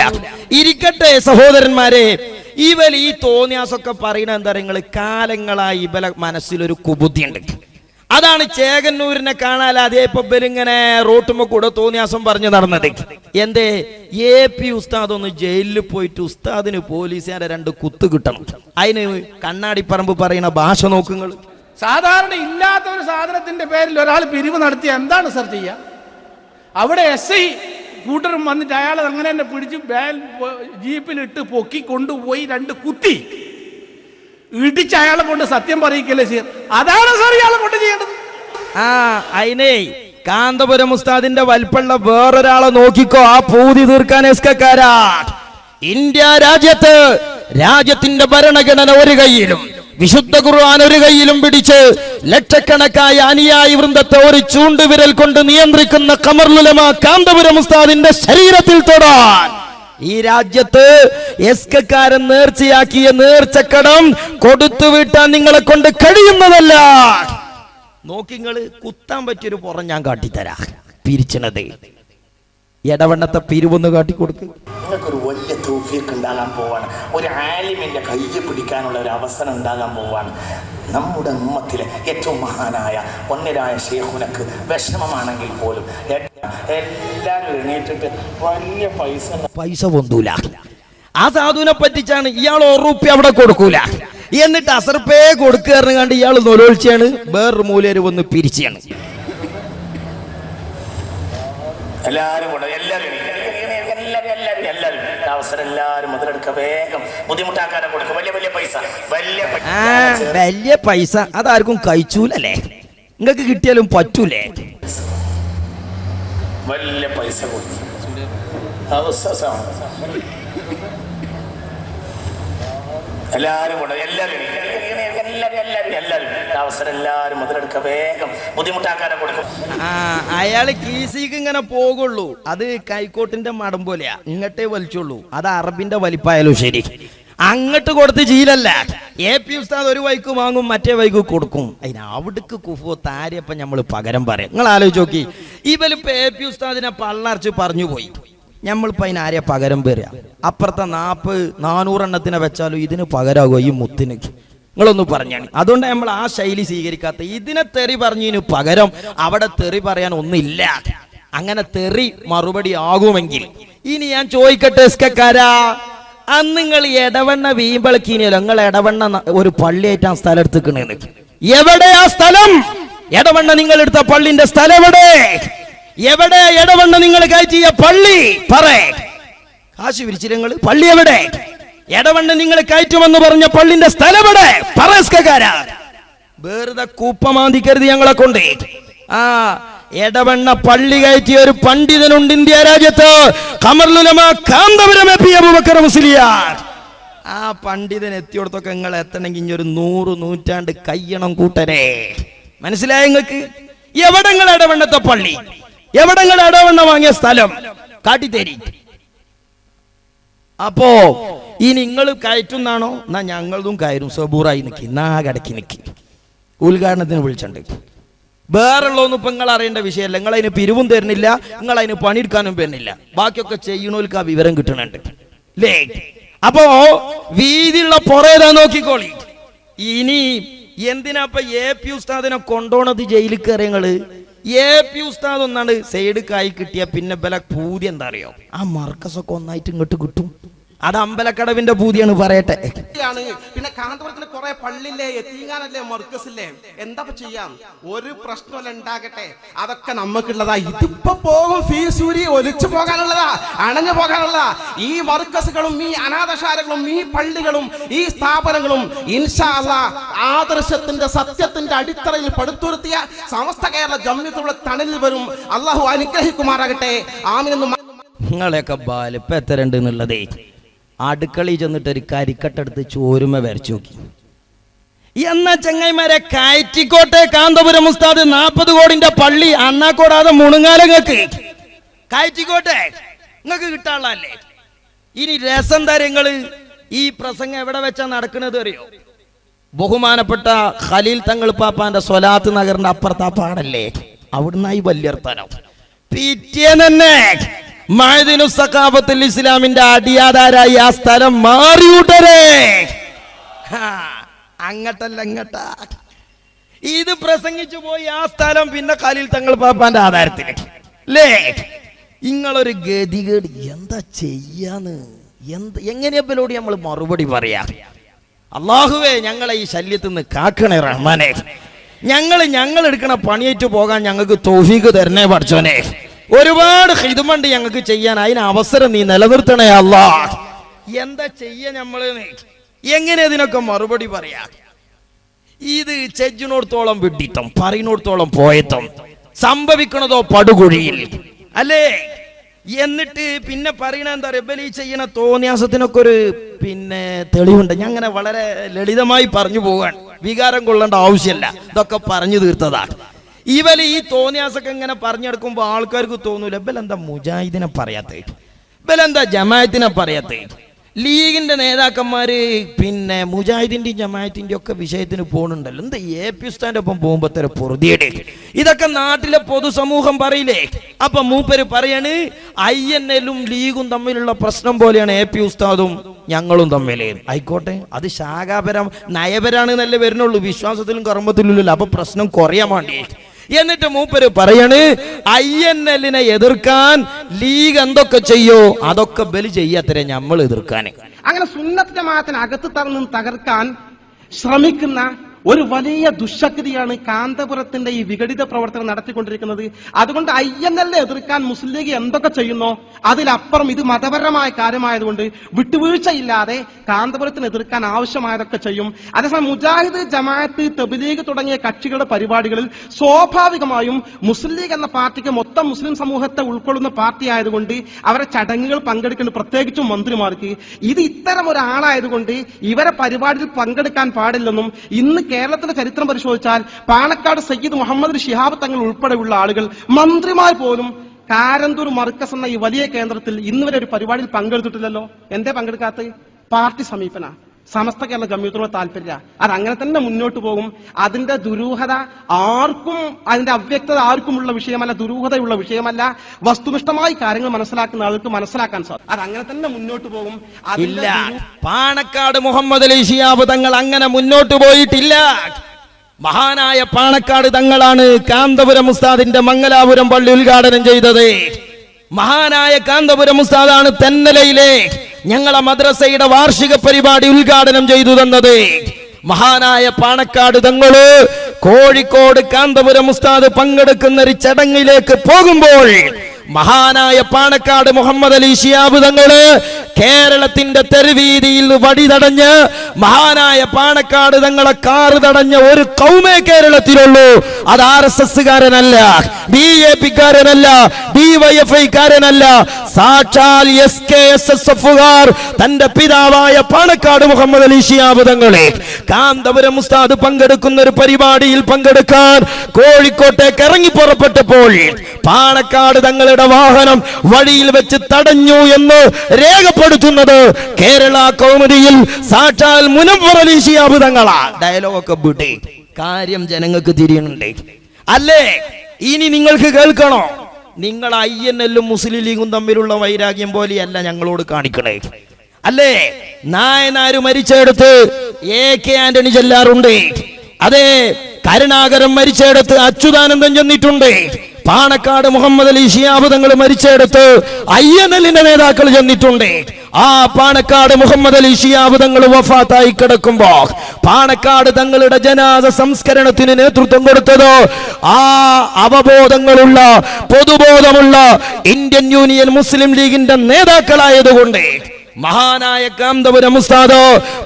ഇരിക്കട്ടെ സഹോദരന്മാരെ, ഇവൽ ഈ തോന്നിയാസൊക്കെ പറയണ എന്താ, നിങ്ങൾ കാലങ്ങളായി ഇവലെ മനസ്സിലൊരു കുബുദ്ധിയുണ്ട്. അതാണ് ചേകന്നൂരിനെ കാണാൻ അതേപ്പോ ഇങ്ങനെ റോട്ടുമ്പോ കൂടെ തോന്നിയാസം പറഞ്ഞു നടന്നത്. എന്തേ AP ഉസ്താദ് ഒന്ന് ജയിലിൽ പോയിട്ട് ഉസ്താദിന് പോലീസുകാരെ 2 കുത്ത് കിട്ടണം. അതിന് കണ്ണാടിപ്പറമ്പ് പറയുന്ന ഭാഷ നോക്കുങ്ങൾ. സാധാരണ ഇല്ലാത്ത ഒരു സാധനത്തിന്റെ പേരിൽ ഒരാൾ പിരിവ് നടത്തിയ എന്താണ് സർ ചെയ്യുക? അവിടെ SI കൂട്ടരും വന്നിട്ട് അയാൾ അങ്ങനെ തന്നെ പിടിച്ച് ജീപ്പിലിട്ട് പൊക്കി കൊണ്ടുപോയി 2 കുത്തി ഇടിച്ച് അയാളെ കൊണ്ട് സത്യം പറയിക്കല്ലേ സർ? അതാണ് സാർ ഇയാളെ കൊണ്ട് ചെയ്യേണ്ടത്. അതിനെ കാന്തപുരം ഉസ്താദിന്റെ വൽപ്പുള്ള വേറൊരാളെ നോക്കിക്കോ, ആ പൂതി തീർക്കാൻ എസ്കക്കാരാ. ഇന്ത്യ രാജ്യത്തിന്റെ ഭരണഘടന ഒരു കൈയിലും വിശുദ്ധ ഖുർആൻ ഒരു കൈയിലും പിടിച്ച് ലക്ഷക്കണക്കായ അനുയായി വൃന്ദത്തെ ഒരു ചൂണ്ടുവിരൽ കൊണ്ട് നിയന്ത്രിക്കുന്ന ഖമറുൽ ഉലമ കാന്തപുരം ഉസ്താദിന്റെ ശരീരത്തിൽ തൊടാൻ ഈ രാജ്യത്ത് എസ്കക്കാരൻ നേർച്ചയാക്കിയ നേർച്ചക്കടം കൊടുത്തു വീട്ടാൻ നിങ്ങളെ കൊണ്ട് കഴിയുന്നതല്ല. നോക്കിങ്ങള് കുത്താൻ പറ്റിയൊരു പുറം ഞാൻ കാട്ടിത്തരാ. പിരിച്ചണത് ഇടവണ്ണത്തെ പിരിവൊന്ന് കാട്ടിക്കൊടുക്ക്. നിങ്ങൾക്കൊരു വലിയ തൗഫീഖ് ഉണ്ടാകാൻ പോവാണ്. ഒരു ആലിമിന്റെ കയ്യെ പിടിക്കാനുള്ള ഒരു അവസരം ഉണ്ടാകാൻ പോവാണ്. നമ്മുടെ ഉമ്മത്തിലെ ഏറ്റവും മഹാനായ ഒന്നരായ ശൈഖുനക്ക് വിഷമമാണെങ്കിൽ പോലും എല്ലാവരും എണീറ്റിട്ട് വലിയ പൈസ പൊന്തൂല. ആ സാധുവിനെ പറ്റിച്ചാണ് ഇയാൾ ₹1 അവിടെ കൊടുക്കൂല. എന്നിട്ട് അസർപ്പേ കൊടുക്കുക കണ്ട് ഇയാൾ നൊലോളിച്ചാണ് വേറൊരു മൂലര് വന്ന് പിരിച്ചാണ്. എല്ലാവരും അവസരം എല്ലാവരും മുതലെടുക്കുക. വേഗം ബുദ്ധിമുട്ടാക്കാതെ കൊടുക്കും. വലിയ പൈസ അതാർക്കും കഴിച്ചൂലല്ലേ? നിങ്ങൾക്ക് കിട്ടിയാലും പറ്റൂലേ? വലിയ പൈസ കൊടുക്കും. എല്ലാവരും എല്ലാരും അവസരം എല്ലാവരും മുതലെടുക്ക, വേഗം ബുദ്ധിമുട്ടാക്കാരെ കൊടുക്കും. അയാള് കീസിക്ക് ഇങ്ങനെ പോകുള്ളൂ, അത് കൈക്കോട്ടിന്റെ മടം പോലെയാ, ഇങ്ങോട്ടേ വലിച്ചുള്ളൂ. അത് അറബിന്റെ വലിപ്പായാലും ശരി, അങ്ങോട്ട് കൊടുത്ത് ജീലല്ല. AP ഉസ്താദ് ഒരു വൈക്ക് വാങ്ങും, മറ്റേ വൈക്ക് കൊടുക്കും. അതിന് അവിടേക്ക് കുഫോ താരിയപ്പ നമ്മൾ പകരം പറയാം. നിങ്ങൾ ആലോചിച്ച് നോക്കി, ഇവലിപ്പോ AP ഉസ്താദിനെ പള്ളറച്ച് പറഞ്ഞു പോയി, നമ്മളിപ്പോ അതിന് ആരെയാ പകരം പേരുക? അപ്പുറത്തെ 400 എണ്ണത്തിനെ വെച്ചാലും ഇതിന് പകരാകുമോ ഈ മുത്തിന്? നിങ്ങളൊന്ന് പറഞ്ഞാണ്. അതുകൊണ്ട് നമ്മൾ ആ ശൈലി സ്വീകരിക്കാത്ത. ഇതിനെ തെറി പറഞ്ഞതിന് പകരം അവിടെ തെറി പറയാൻ ഒന്നില്ല. അങ്ങനെ തെറി മറുപടി ആകുമെങ്കിൽ ഇനി ഞാൻ ചോദിക്കട്ടെ, എസ്കക്കാരാ, അന്ന് നിങ്ങൾ ഇടവണ്ണ വീമ്പളക്കീനല്ലോ, നിങ്ങൾ ഇടവണ്ണ ഒരു പള്ളിയായിട്ട് ആ സ്ഥലം എടുത്തിക്കണേന്ന്. എവിടെയാ സ്ഥലം? ഇടവണ്ണ നിങ്ങൾ എടുത്ത പള്ളിന്റെ സ്ഥലം എവിടെ? ഇടവണ്ണ നിങ്ങൾ കയറ്റിയ പള്ളി പറേ, കാശ് വിരിച്ചില്ല നിങ്ങൾ? പള്ളി എവിടെ? ഇടവണ്ണ നിങ്ങൾ കയറ്റുമെന്ന് പറഞ്ഞ പള്ളിന്റെ സ്ഥലം എവിടെ? പറസ്കാരാ, വെറുതെ കൂപ്പമാന്തിക്കരുത് ഞങ്ങളെ കൊണ്ട്. എടവണ്ണ പള്ളി കയറ്റിയ ഒരു പണ്ഡിതനുണ്ട് ഇന്ത്യ രാജ്യത്ത്, ഖമറുൽ കാന്തപുരം എ പി അബൂബക്കർ മുസ്ലിയാർ. ആ പണ്ഡിതൻ എത്തിയോടത്തൊക്കെ നിങ്ങൾ എത്തണമെങ്കിൽ ഇനി ഒരു 100 നൂറ്റാണ്ട് കയ്യണം കൂട്ടരെ. മനസ്സിലായ നിങ്ങൾക്ക്? എവിടങ്ങൾ ഇടവണ്ണത്തെ പള്ളി, എവിടങ്ങൾ ഇടവണ്ണ വാങ്ങിയ സ്ഥലം കാട്ടിത്തേരി. അപ്പോ ഈ നിങ്ങൾ കയറ്റുന്നാണോ? എന്നാ ഞങ്ങളതും കയറും. സബൂറായി നിൽക്കി, കടക്കി നിൽക്കി, ഉദ്ഘാടനത്തിന് വിളിച്ചിട്ടുണ്ട്. വേറുള്ളതൊന്നും ഇപ്പൊ നിങ്ങൾ അറിയേണ്ട വിഷയമല്ല. നിങ്ങൾ അതിന് പിരിവും തരുന്നില്ല, നിങ്ങൾ അതിന് പണിയെടുക്കാനും വരുന്നില്ല. ബാക്കിയൊക്കെ ചെയ്യണോൽക്ക് ആ വിവരം കിട്ടുന്നുണ്ട് അല്ലേ? അപ്പോ വീതിയുള്ള പുറേതാ നോക്കിക്കോളി. ഇനി എന്തിനാപ്പ AP ഉസ്താദിനെ കൊണ്ടോണത് ജയിലിൽ കയറിയങ്ങള്? AP ഉസ്താദ് ഒന്നാണ് സൈഡുക്കായി കിട്ടിയ പിന്നെ ബല പൂതി എന്താ അറിയോ? ആ മർക്കസൊക്കെ ഒന്നായിട്ട് ഇങ്ങോട്ട് കിട്ടും. അത് അമ്പലക്കടവിന്റെ പൂതിയാണ്, പറയട്ടെ. പിന്നെ കാന്തപുരത്തിന് കുറെ പള്ളിയില്ലേ, എത്തിങ്ങാനല്ലേ, മർക്കസില്ലേ, എന്താ ചെയ്യാം? ഒരു പ്രശ്നമല്ല ഉണ്ടാകട്ടെ, അതൊക്കെ നമുക്കുള്ളതാ. ഇതിപ്പോ പോകും, ഫീസ് ഊരി ഒലിച്ചു പോകാനുള്ളതാ, അണഞ്ഞു പോകാനുള്ളതാ. ഈ മർക്കസുകളും ഈ അനാഥശാലകളും ഈ പള്ളികളും ഈ സ്ഥാപനങ്ങളും ഇൻഷാ അല്ലാഹ് ആദർശത്തിന്റെ സത്യത്തിന്റെ അടിത്തറയിൽ പടുത്തുയർത്തിയ സമസ്ത കേരള ജംഇയ്യത്തുൽ തണലിൽ വരും. അള്ളാഹു അനുഗ്രഹിക്കുമാറാകട്ടെ. ആമീൻ. നിങ്ങളെയൊക്കെ ബാലിപ്പ എത്തരണ്ട് എന്നുള്ളതേ, അടുക്കളയിൽ ചെന്നിട്ട് ഒരു കരിക്കട്ടെടുത്ത് ചോരുമ വരച്ചു നോക്കി. എന്നാ ചങ്ങായിമാരെ, കയറ്റിക്കോട്ടെ കാന്തപുരം ഉസ്താദ് 40 കോടിന്റെ പള്ളി അണ്ണാക്കോടാതെ മുണുങ്ങാലങ്ങൾക്ക് കയറ്റിക്കോട്ടെ, നിങ്ങൾക്ക് കിട്ടാനുള്ളതല്ലേ. ഇനി രസം തരങ്ങള് ഈ പ്രസംഗം എവിടെ വെച്ചാ നടക്കുന്നത് അറിയോ? ബഹുമാനപ്പെട്ട ഖലീൽ തങ്ങൾ പാപ്പാന്റെ സ്വലാത്ത് നഗറിന്റെ അപ്പുറത്താ പാടല്ലേ, അവിടുന്നായി വലിയർത്താനോ. പിറ്റേന്നെ മഅദിനുസ് ഇസ്ലാമിന്റെ അടിയാധാരായി ആ സ്ഥലം മാറിയൂട്ടരേ. അങ്ങട്ടല്ല ഇങ്ങട്ടാ. ഇത് പ്രസംഗിച്ചു പോയി ആ സ്ഥലം പിന്നെ ഖലീൽ തങ്ങൾ പാപ്പാന്റെ ആധാരത്തിൽ അല്ലേ? നിങ്ങളൊരു ഗതികേട്. എന്താ ചെയ്യാന്ന്? എങ്ങനെയപ്പോലോട് നമ്മൾ മറുപടി പറയാ? അല്ലാഹുവേ, ഞങ്ങളെ ഈ ശല്യത്തിൽ നിന്ന് കാക്കണേ റഹ്മാനെ. ഞങ്ങൾ എടുക്കണ പണിയേറ്റ് പോകാൻ ഞങ്ങൾക്ക് തൗഫീഖ് തരണേ പഠിച്ചോനെ. ഒരുപാട് ഖിദ്മത്ത് ഞങ്ങൾക്ക് ചെയ്യാൻ, അതിന് അവസരം നീ നിലനിർത്തണേ അല്ലാഹ്. എന്താ ചെയ്യാ നമ്മള്? എങ്ങനെ ഇതിനൊക്കെ മറുപടി പറയാ? ഇത് ചെജ്ജിനോടത്തോളം വിഡിത്തം, പറയുന്നോടത്തോളം പോയത്തം, സംഭവിക്കണതോ പടുകുഴിയിൽ അല്ലേ? എന്നിട്ട് പിന്നെ പറയണ എന്താ പറയുക, ഈ ചെയ്യണ തോന്നിയാസത്തിനൊക്കെ ഒരു പിന്നെ തെളിവുണ്ട്. ഞാൻ അങ്ങനെ വളരെ ലളിതമായി പറഞ്ഞു പോകാൻ, വികാരം കൊള്ളേണ്ട ആവശ്യമില്ല, ഇതൊക്കെ പറഞ്ഞു തീർത്തതാണ്. ഇവല് ഈ തോന്നിയാസൊക്കെ ഇങ്ങനെ പറഞ്ഞെടുക്കുമ്പോ ആൾക്കാർക്ക് തോന്നൂല, ഇവലെന്താ മുജാഹിദിനെ പറയാത്തേ, ഇവലെന്താ ജമാഅത്തിനെ പറയാത്തേ? ലീഗിന്റെ നേതാക്കന്മാര് പിന്നെ മുജാഹിദിന്റെയും ജമാഅത്തിന്റെയും ഒക്കെ വിഷയത്തിന് പോകുന്നുണ്ടല്ലോ, എന്താ AP ഉസ്താദിന്റെ ഒപ്പം പോകുമ്പോ തര പൊറുതിയുടെ? ഇതൊക്കെ നാട്ടിലെ പൊതുസമൂഹം പറയില്ലേ? അപ്പൊ മൂപ്പര് പറയാണ്, INL-ഉം ലീഗും തമ്മിലുള്ള പ്രശ്നം പോലെയാണ് AP ഉസ്താദും ഞങ്ങളും തമ്മിൽ. ആയിക്കോട്ടെ, അത് ശാഖാപരം നയപരാണ് എന്നല്ലേ വരുന്നുള്ളൂ, വിശ്വാസത്തിലും കർമ്മത്തിലും. അപ്പൊ പ്രശ്നം കുറയാൻ വേണ്ടി എന്നിട്ട് മൂപ്പര് പറയാണ്, INL-നെ എതിർക്കാൻ ലീഗ് എന്തൊക്കെ ചെയ്യോ അതൊക്കെ ബലി ചെയ്യാത്തരെ നമ്മൾ എതിർക്കാൻ. അങ്ങനെ സുന്നത്ത് ജമാഅത്തിനെ അകത്ത് തകർക്കാൻ ശ്രമിക്കുന്ന ഒരു വലിയ ദുശക്തിയാണ് കാന്തപുരത്തിന്റെ ഈ വിഘടിത പ്രവർത്തനം നടത്തിക്കൊണ്ടിരിക്കുന്നത്. അതുകൊണ്ട് INL-നെ എതിർക്കാൻ മുസ്ലിം ലീഗ് എന്തൊക്കെ ചെയ്യുന്നോ അതിലപ്പുറം ഇത് മതപരമായ കാര്യമായതുകൊണ്ട് വിട്ടുവീഴ്ചയില്ലാതെ കാന്തപുരത്തിന് എതിർക്കാൻ ആവശ്യമായതൊക്കെ ചെയ്യും. അതേസമയം മുജാഹിദ്, ജമാഅത്ത്, തബ്ലീഗ് തുടങ്ങിയ കക്ഷികളുടെ പരിപാടികളിൽ സ്വാഭാവികമായും മുസ്ലിം ലീഗ് എന്ന പാർട്ടിക്ക് മൊത്തം മുസ്ലിം സമൂഹത്തെ ഉൾക്കൊള്ളുന്ന പാർട്ടി ആയതുകൊണ്ട് അവരെ ചടങ്ങുകൾ പങ്കെടുക്കേണ്ട, പ്രത്യേകിച്ചും മന്ത്രിമാർക്ക്. ഇത് ഇത്തരം ഒരാളായതുകൊണ്ട് ഇവരെ പരിപാടിയിൽ പങ്കെടുക്കാൻ പാടില്ലെന്നും, ഇന്ന് കേരളത്തിന്റെ ചരിത്രം പരിശോധിച്ചാൽ പാണക്കാട് സയ്യിദ് മുഹമ്മദ് ശിഹാബ് തങ്ങൾ ഉൾപ്പെടെയുള്ള ആളുകൾ, മന്ത്രിമാർ പോലും കാരന്തൂർ മർക്കസ് എന്ന ഈ വലിയ കേന്ദ്രത്തിൽ ഇന്നുവരെ ഒരു പരിപാടിയിൽ പങ്കെടുത്തിട്ടില്ലല്ലോ. എന്തേ പങ്കെടുക്കാത്ത? പാർട്ടി സമീപന, സമസ്ത കേരള ജംഇയ്യത്തുള്ള താല്പര്യ. അതങ്ങനെ തന്നെ മുന്നോട്ട് പോകും. അതിന്റെ ദുരൂഹത ആർക്കും, അതിന്റെ അവ്യക്തത ആർക്കുമുള്ള വിഷയമല്ല, ദുരൂഹതയുള്ള വിഷയമല്ല. വസ്തുനിഷ്ഠമായി കാര്യങ്ങൾ മനസ്സിലാക്കുന്ന ആൾക്ക് മനസ്സിലാക്കാൻ സാധിക്കും. അതങ്ങനെ തന്നെ മുന്നോട്ട് പോകും. ഇല്ല, പാണക്കാട് മുഹമ്മദ് അലി ശിഹാബ് തങ്ങൾ അങ്ങനെ മുന്നോട്ട് പോയിട്ടില്ല. മഹാനായ പാണക്കാട് തങ്ങളാണ് കാന്തപുരം ഉസ്താദിന്റെ മംഗലാപുരം പള്ളി ഉദ്ഘാടനം ചെയ്തത്. മഹാനായ കാന്തപുരം ഉസ്താദാണ് തെന്നലയിലെ ഞങ്ങളെ മദ്രസയുടെ വാർഷിക പരിപാടി ഉദ്ഘാടനം ചെയ്തു തന്നത്. മഹാനായ പാണക്കാട് തങ്ങള് കോഴിക്കോട് കാന്തപുരം ഉസ്താദ് പങ്കെടുക്കുന്ന ഒരു ചടങ്ങിലേക്ക് പോകുമ്പോൾ മഹാനായ പാണക്കാട് മുഹമ്മദ് അലി ശിഹാബ് തങ്ങള് കേരളത്തിന്റെ തെരുവീതിയിൽ വടി തടഞ്ഞ് മഹാനായ പാണക്കാട് തങ്ങളെ കാറ് തടഞ്ഞ ഒരു കൗമേ കേരളത്തിലുള്ളൂ. അത് RSS കാരനല്ല, BJP-കാരനല്ല, DYFI-കാരനല്ല, സാക്ഷാൽ SKSSF-കാർ തന്റെ പിതാവായ പാണക്കാട് മുഹമ്മദ് അലി ശിഹാബ് തങ്ങളെ കാന്തപുരം ഉസ്താദ് പങ്കെടുക്കുന്ന ഒരു പരിപാടിയിൽ പങ്കെടുക്കാൻ കോഴിക്കോട്ടേക്ക് ഇറങ്ങി പുറപ്പെട്ടപ്പോൾ പാണക്കാട് തങ്ങളുടെ വാഹനം വഴിയിൽ വെച്ച് തടഞ്ഞു എന്ന് രേഖപ്പെടുത്തുന്നത് കേരള കൗമുദിയിൽ സാക്ഷാൽ മുനവ്വർ അലി ശിഹാബ് തങ്ങളാ. ഡയലോഗൊക്കെ വിട്ടേ, കാര്യം ജനങ്ങൾക്ക് തിരിയുന്നുണ്ട് അല്ലേ? ഇനി നിങ്ങൾക്ക് കേൾക്കണോ? നിങ്ങൾ INL-ഉം മുസ്ലിം ലീഗും തമ്മിലുള്ള വൈരാഗ്യം പോലെയല്ല ഞങ്ങളോട് കാണിക്കണേ അല്ലേ? നായനാര് മരിച്ചെടുത്ത് AK ആന്റണി ചെല്ലാറുണ്ട്. അതെ, കരുണാകരൻ മരിച്ചെടുത്ത് അച്യുതാനന്ദൻ ചെന്നിട്ടുണ്ട്. പാണക്കാട് മുഹമ്മദ് അലി ശിഹാബ് തങ്ങൾ മരിച്ചെടുത്ത് INL-ന്റെ നേതാക്കൾ ചെന്നിട്ടുണ്ട്. ആ പാണക്കാട് മുഹമ്മദ് അലി ശിഹാബ് തങ്ങൾ വഫാത്തായി കിടക്കുമ്പോ പാണക്കാട് തങ്ങളുടെ ജനാസ സംസ്കരണത്തിന് നേതൃത്വം കൊടുത്തത് ആ അവബോധങ്ങളുള്ള, പൊതുബോധമുള്ള ഇന്ത്യൻ യൂണിയൻ മുസ്ലിം ലീഗിന്റെ നേതാക്കളായതുകൊണ്ട് മഹാനായ കാന്തപുരം ഉസ്താദ്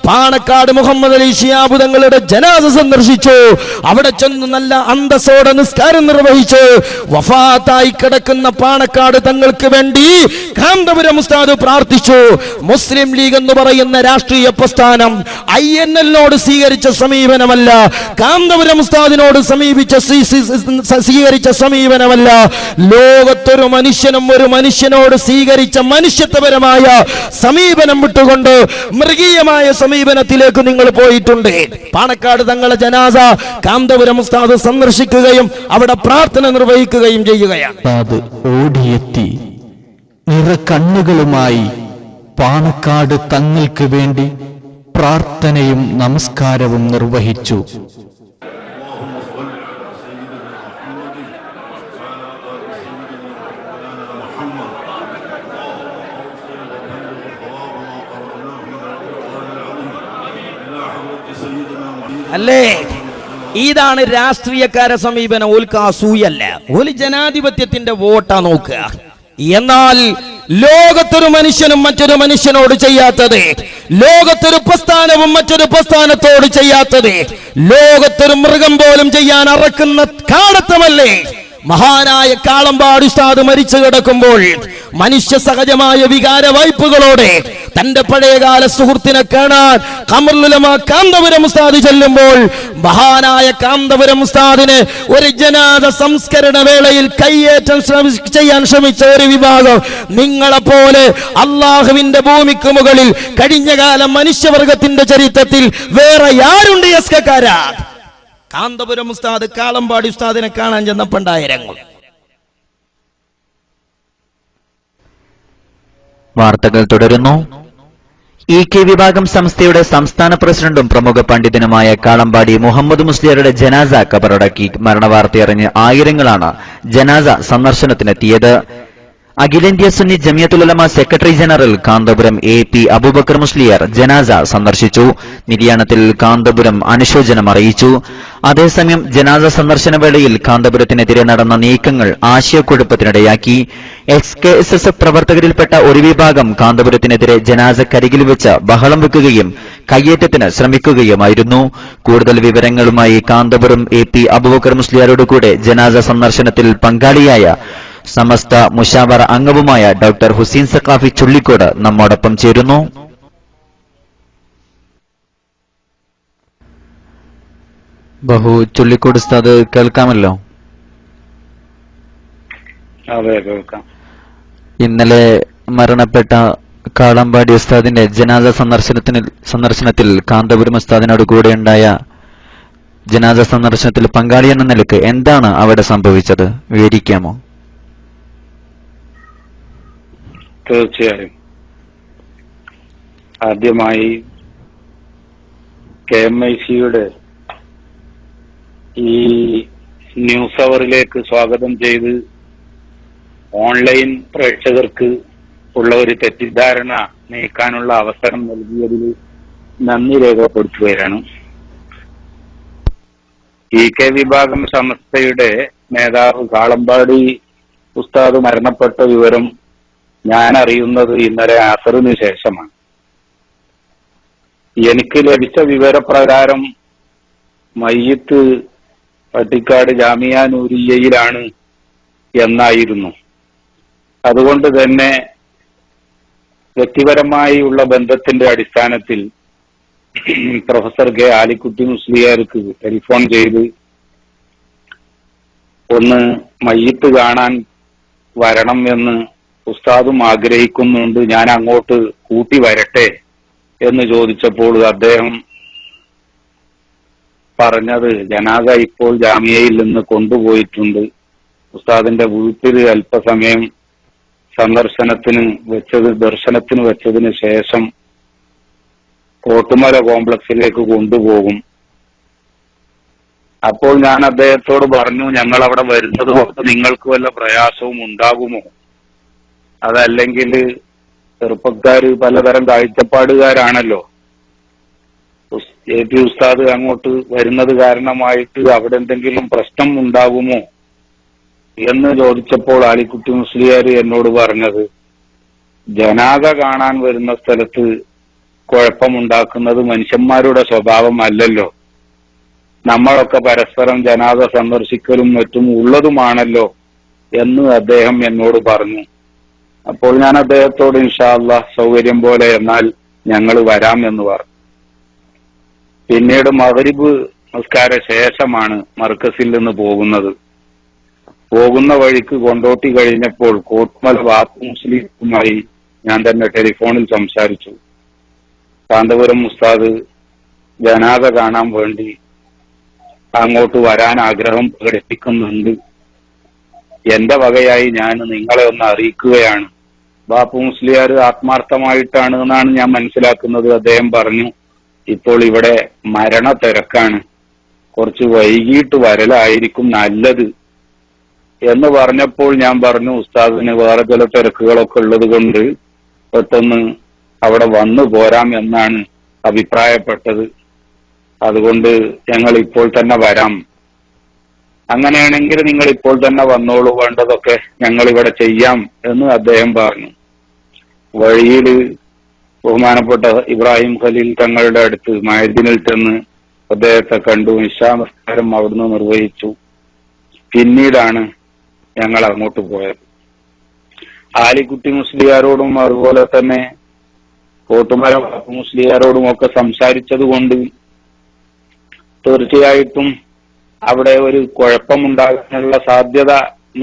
പാണക്കാട് മുഹമ്മദ് അലി ശിഹാബ് തങ്ങളുടെ ജനാസ സന്ദർശിച്ചു. അവിടെ ചെന്ന് നല്ല അന്തസ്സോടെ നിസ്കാരം നിർവഹിച്ചു. വഫാത്തായി കിടക്കുന്ന പാണക്കാട് തങ്ങൾക്ക് വേണ്ടി കാന്തപുരം ഉസ്താദ് പ്രാർത്ഥിച്ചു. മുസ്ലിം ലീഗ് എന്ന് പറയുന്ന രാഷ്ട്രീയ പ്രസ്ഥാനം INL-നോട് സ്വീകരിച്ച സമീപനമല്ല, കാന്തപുരം ഉസ്താദിനോട് സ്വീകരിച്ച സമീപനമല്ല. ലോകത്തൊരു മനുഷ്യനും ഒരു മനുഷ്യനോട് സ്വീകരിച്ച മനുഷ്യത്വപരമായ സമീപനം വിട്ടുകൊണ്ട് മൃഗീയമായ സമീപനത്തിലേക്ക് നിങ്ങൾ പോയിട്ടുണ്ട്. പാണക്കാട് തങ്ങളെ ജനാസ കാന്തപുരം ഉസ്താദ് സന്ദർശിക്കുകയും അവിടെ പ്രാർത്ഥന നിർവഹിക്കുകയും ചെയ്യുകയാണ്. ഓടിയെത്തി നിറകണ്ണുകളുമായി പാണക്കാട് തങ്ങൾക്ക് വേണ്ടി പ്രാർത്ഥനയും നമസ്കാരവും നിർവഹിച്ചു. അല്ലേ? ഇതാണ് രാഷ്ട്രീയക്കാരെ സമീപനം. ഓൽക്ക് അസൂയല്ല, ഓല് ജനാധിപത്യത്തിന്റെ വോട്ടാ നോക്കുക. എന്നാൽ ലോകത്തൊരു മനുഷ്യനും മറ്റൊരു മനുഷ്യനോട് ചെയ്യാത്തത്, ലോകത്തൊരു പ്രസ്ഥാനവും മറ്റൊരു പ്രസ്ഥാനത്തോട് ചെയ്യാത്തത്, ലോകത്തൊരു മൃഗം പോലും ചെയ്യാൻ അറക്കുന്ന കാടത്തമല്ലേ മഹാനായ കാളമ്പാട് ഉസ്താദ് മരിച്ചു കിടക്കുമ്പോൾ മനുഷ്യ സഹജമായ വികാര വായ്പകളോടെ തന്റെ പഴയകാല സുഹൃത്തിനെ കാണാൻ ഖമറുൽ കാന്തപുരം ഉസ്താദ് ചെല്ലുമ്പോൾ മഹാനായ കാന്തപുരം ഉസ്താദിന് ഒരു ജനാദ സംസ്കരണ വേളയിൽ കയ്യേറ്റം ചെയ്യാൻ ശ്രമിച്ച ഒരു വിഭാഗം നിങ്ങളെപ്പോലെ അള്ളാഹുവിന്റെ ഭൂമിക്ക് മുകളിൽ കഴിഞ്ഞകാല മനുഷ്യവർഗത്തിന്റെ ചരിത്രത്തിൽ വേറെ ആരുണ്ട്? എസ്കക്കാരാ കാന്തപുരം ഉസ്താദ് കാളമ്പാടി ഉസ്താദിനെ കാണാൻ ചെന്നപ്പോണ്ടായ രംഗം. വാർത്തകൾ തുടരുന്നു. EK വിഭാഗം സംസ്ഥയുടെ സംസ്ഥാന പ്രസിഡന്റും പ്രമുഖ പണ്ഡിതനുമായ കാളമ്പാടി മുഹമ്മദ് മുസ്ലിയാരുടെ ജനാസ കബറടക്കി. മരണവാർത്തയറിഞ്ഞ് ആയിരങ്ങളാണ് ജനാസ സന്ദർശനത്തിനെത്തിയത്. അഖിലേന്ത്യാ Sunni Jamiyyathul Ulama secretary general Kanthapuram AP Aboobacker Musliyar ജനാസ സന്ദർശിച്ചു. നിര്യാണത്തിൽ കാന്തപുരം അനുശോചനം അറിയിച്ചു. അതേസമയം ജനാസ സന്ദർശന വേളയിൽ കാന്തപുരത്തിനെതിരെ നടന്ന നീക്കങ്ങൾ ആശയക്കുഴപ്പത്തിനിടയാക്കി. XKSS പ്രവർത്തകരിൽപ്പെട്ട ഒരു വിഭാഗം കാന്തപുരത്തിനെതിരെ ജനാസക്കരികിൽ വെച്ച് ബഹളം വെക്കുകയും കയ്യേറ്റത്തിന് ശ്രമിക്കുകയുമായിരുന്നു. കൂടുതൽ വിവരങ്ങളുമായി കാന്തപുരം AP അബൂബക്കർ മുസ്ലിയാരോട് കൂടെ ജനാസ സന്ദർശനത്തിൽ പങ്കാളിയായ സമസ്ത മുശാവറ അംഗവുമായ ഡോക്ടർ ഹുസൈൻ സഖാഫി ചുള്ളിക്കോട് നമ്മോടൊപ്പം ചേരുന്നു. ബഹു ചുള്ളിക്കോട് ഉസ്താദ് കേൾക്കാമല്ലോ? അതെ, കേൾക്കാം. ഇന്നലെ മരണപ്പെട്ട കാളമ്പാടി ഉസ്താദിന്റെ ജനാസ സന്ദർശനത്തിൽ കാന്തപുരം ഉസ്താദിനോട് കൂടെ ഉണ്ടായ ജനാസ സന്ദർശനത്തിൽ പങ്കാളി എന്ന നിലക്ക് എന്താണ് അവിടെ സംഭവിച്ചത്, വിവരിക്കാമോ? തീർച്ചയായും. ആദ്യമായി KMIC-യുടെ ഈ ന്യൂസ് അവറിലേക്ക് സ്വാഗതം ചെയ്ത് ഓൺലൈൻ പ്രേക്ഷകർക്ക് ഉള്ള ഒരു തെറ്റിദ്ധാരണ നീക്കാനുള്ള അവസരം നൽകിയതിൽ നന്ദി രേഖപ്പെടുത്തുകയാണ്. EK വിഭാഗം സമസ്തയുടെ നേതാവ് കാളമ്പാടി ഉസ്താദ് മരണപ്പെട്ട വിവരം ഞാൻ അറിയുന്നത് ഇന്നലെ അസറിന് ശേഷമാണ്. എനിക്ക് ലഭിച്ച വിവരപ്രകാരം മയ്യിത്ത് പട്ടിക്കാട് ജാമിയ നൂരിയയിലാണ് എന്നായിരുന്നു. അതുകൊണ്ട് തന്നെ വ്യക്തിപരമായുള്ള ബന്ധത്തിന്റെ അടിസ്ഥാനത്തിൽ പ്രൊഫസർ K ആലിക്കുട്ടി മുസ്ലിയാർക്ക് ടെലിഫോൺ ചെയ്ത് ഒന്ന് മയ്യിത്ത് കാണാൻ വരണം എന്ന് ഉസ്താദും ആഗ്രഹിക്കുന്നുണ്ട്, ഞാൻ അങ്ങോട്ട് കൂട്ടി വരട്ടെ എന്ന് ചോദിച്ചപ്പോൾ അദ്ദേഹം പറഞ്ഞത് ജനാസ ഇപ്പോൾ ജാമിയയിൽ നിന്ന് കൊണ്ടുപോയിട്ടുണ്ട്. ഉസ്താദിന്റെ വീട്ടിൽ അല്പസമയം ദർശനത്തിന് വെച്ചതിന് ശേഷം കോട്ടുമല കോംപ്ലക്സിലേക്ക് കൊണ്ടുപോകും. അപ്പോൾ ഞാൻ അദ്ദേഹത്തോട് പറഞ്ഞു, ഞങ്ങൾ അവിടെ വരുന്നത് കൊണ്ട് നിങ്ങൾക്ക് വല്ല പ്രയാസവും ഉണ്ടാകുമോ? അതല്ലെങ്കിൽ ചെറുപ്പക്കാര് പലതരം കാഴ്ചപ്പാടുകാരാണല്ലോ, AP ഉസ്താദ് അങ്ങോട്ട് വരുന്നത് കാരണമായിട്ട് അവിടെ എന്തെങ്കിലും പ്രശ്നം ഉണ്ടാകുമോ എന്ന് ചോദിച്ചപ്പോൾ ആലിക്കുട്ടി മുസ്ലിയാർ എന്നോട് പറഞ്ഞത്, ജനാസ കാണാൻ വരുന്ന സ്ഥലത്ത് കുഴപ്പമുണ്ടാക്കുന്നത് മനുഷ്യന്മാരുടെ സ്വഭാവം അല്ലല്ലോ, നമ്മളൊക്കെ പരസ്പരം ജനാസ സന്ദർശിക്കലും മറ്റും ഉള്ളതുമാണല്ലോ എന്ന് അദ്ദേഹം എന്നോട് പറഞ്ഞു. അപ്പോൾ ഞാൻ അദ്ദേഹത്തോട് ഇൻഷാ അല്ലാഹ് സൗകര്യം പോലെ എന്നാൽ ഞങ്ങൾ വരാം എന്ന് പറഞ്ഞു. പിന്നീട് മഗ്രിബ് നമസ്കാര ശേഷമാണ് മർക്കസിൽ നിന്ന് പോകുന്നത്. പോകുന്ന വഴിക്ക് കൊണ്ടോട്ടി കഴിഞ്ഞപ്പോൾ കോട്ടുമല ബാപ്പു മുസ്ലിമുമായി ഞാൻ തന്നെ ടെലിഫോണിൽ സംസാരിച്ചു. കാന്തപുരം ഉസ്താദ് ജനാസ കാണാൻ വേണ്ടി അങ്ങോട്ട് വരാൻ ആഗ്രഹം പ്രകടിപ്പിക്കുന്നുണ്ട്, എന്റെ വകയായി ഞാൻ നിങ്ങളെ ഒന്ന് അറിയിക്കുകയാണ്. ബാപ്പു മുസ്ലിയാർ ആത്മാർത്ഥമായിട്ടാണ് എന്നാണ് ഞാൻ മനസ്സിലാക്കുന്നത്. അദ്ദേഹം പറഞ്ഞു, ഇപ്പോൾ ഇവിടെ മരണ തിരക്കാണ്, കുറച്ച് വൈകിട്ട് വരലായിരിക്കും നല്ലത് എന്ന് പറഞ്ഞപ്പോൾ ഞാൻ പറഞ്ഞു, ഉസ്താദിന് വേറെ ചില തിരക്കുകളൊക്കെ ഉള്ളത് കൊണ്ട് പെട്ടെന്ന് അവിടെ വന്നു പോരാം എന്നാണ് അഭിപ്രായപ്പെട്ടത്, അതുകൊണ്ട് ഞങ്ങൾ ഇപ്പോൾ തന്നെ വരാം. അങ്ങനെയാണെങ്കിൽ നിങ്ങൾ ഇപ്പോൾ തന്നെ വന്നോളൂ, വേണ്ടതൊക്കെ ഞങ്ങൾ ഇവിടെ ചെയ്യാം എന്ന് അദ്ദേഹം പറഞ്ഞു. വഴിയിൽ ബഹുമാനപ്പെട്ട ഇബ്രാഹിം ഖലീൽ തങ്ങളുടെ അടുത്ത് മഅ്ദിനിൽ ചെന്ന് അദ്ദേഹത്തെ കണ്ടു. ഇശാ നമസ്കാരം അവിടുന്ന് നിർവഹിച്ചു. പിന്നീടാണ് ഞങ്ങൾ അങ്ങോട്ട് പോയത്. ആലിക്കുട്ടി മുസ്ലിയാരോടും അതുപോലെ തന്നെ കോട്ടുമല ബാപ്പു മുസ്ലിയാരോടും ഒക്കെ സംസാരിച്ചത് കൊണ്ട് തീർച്ചയായിട്ടും അവിടെ ഒരു കുഴപ്പമുണ്ടാകാനുള്ള സാധ്യത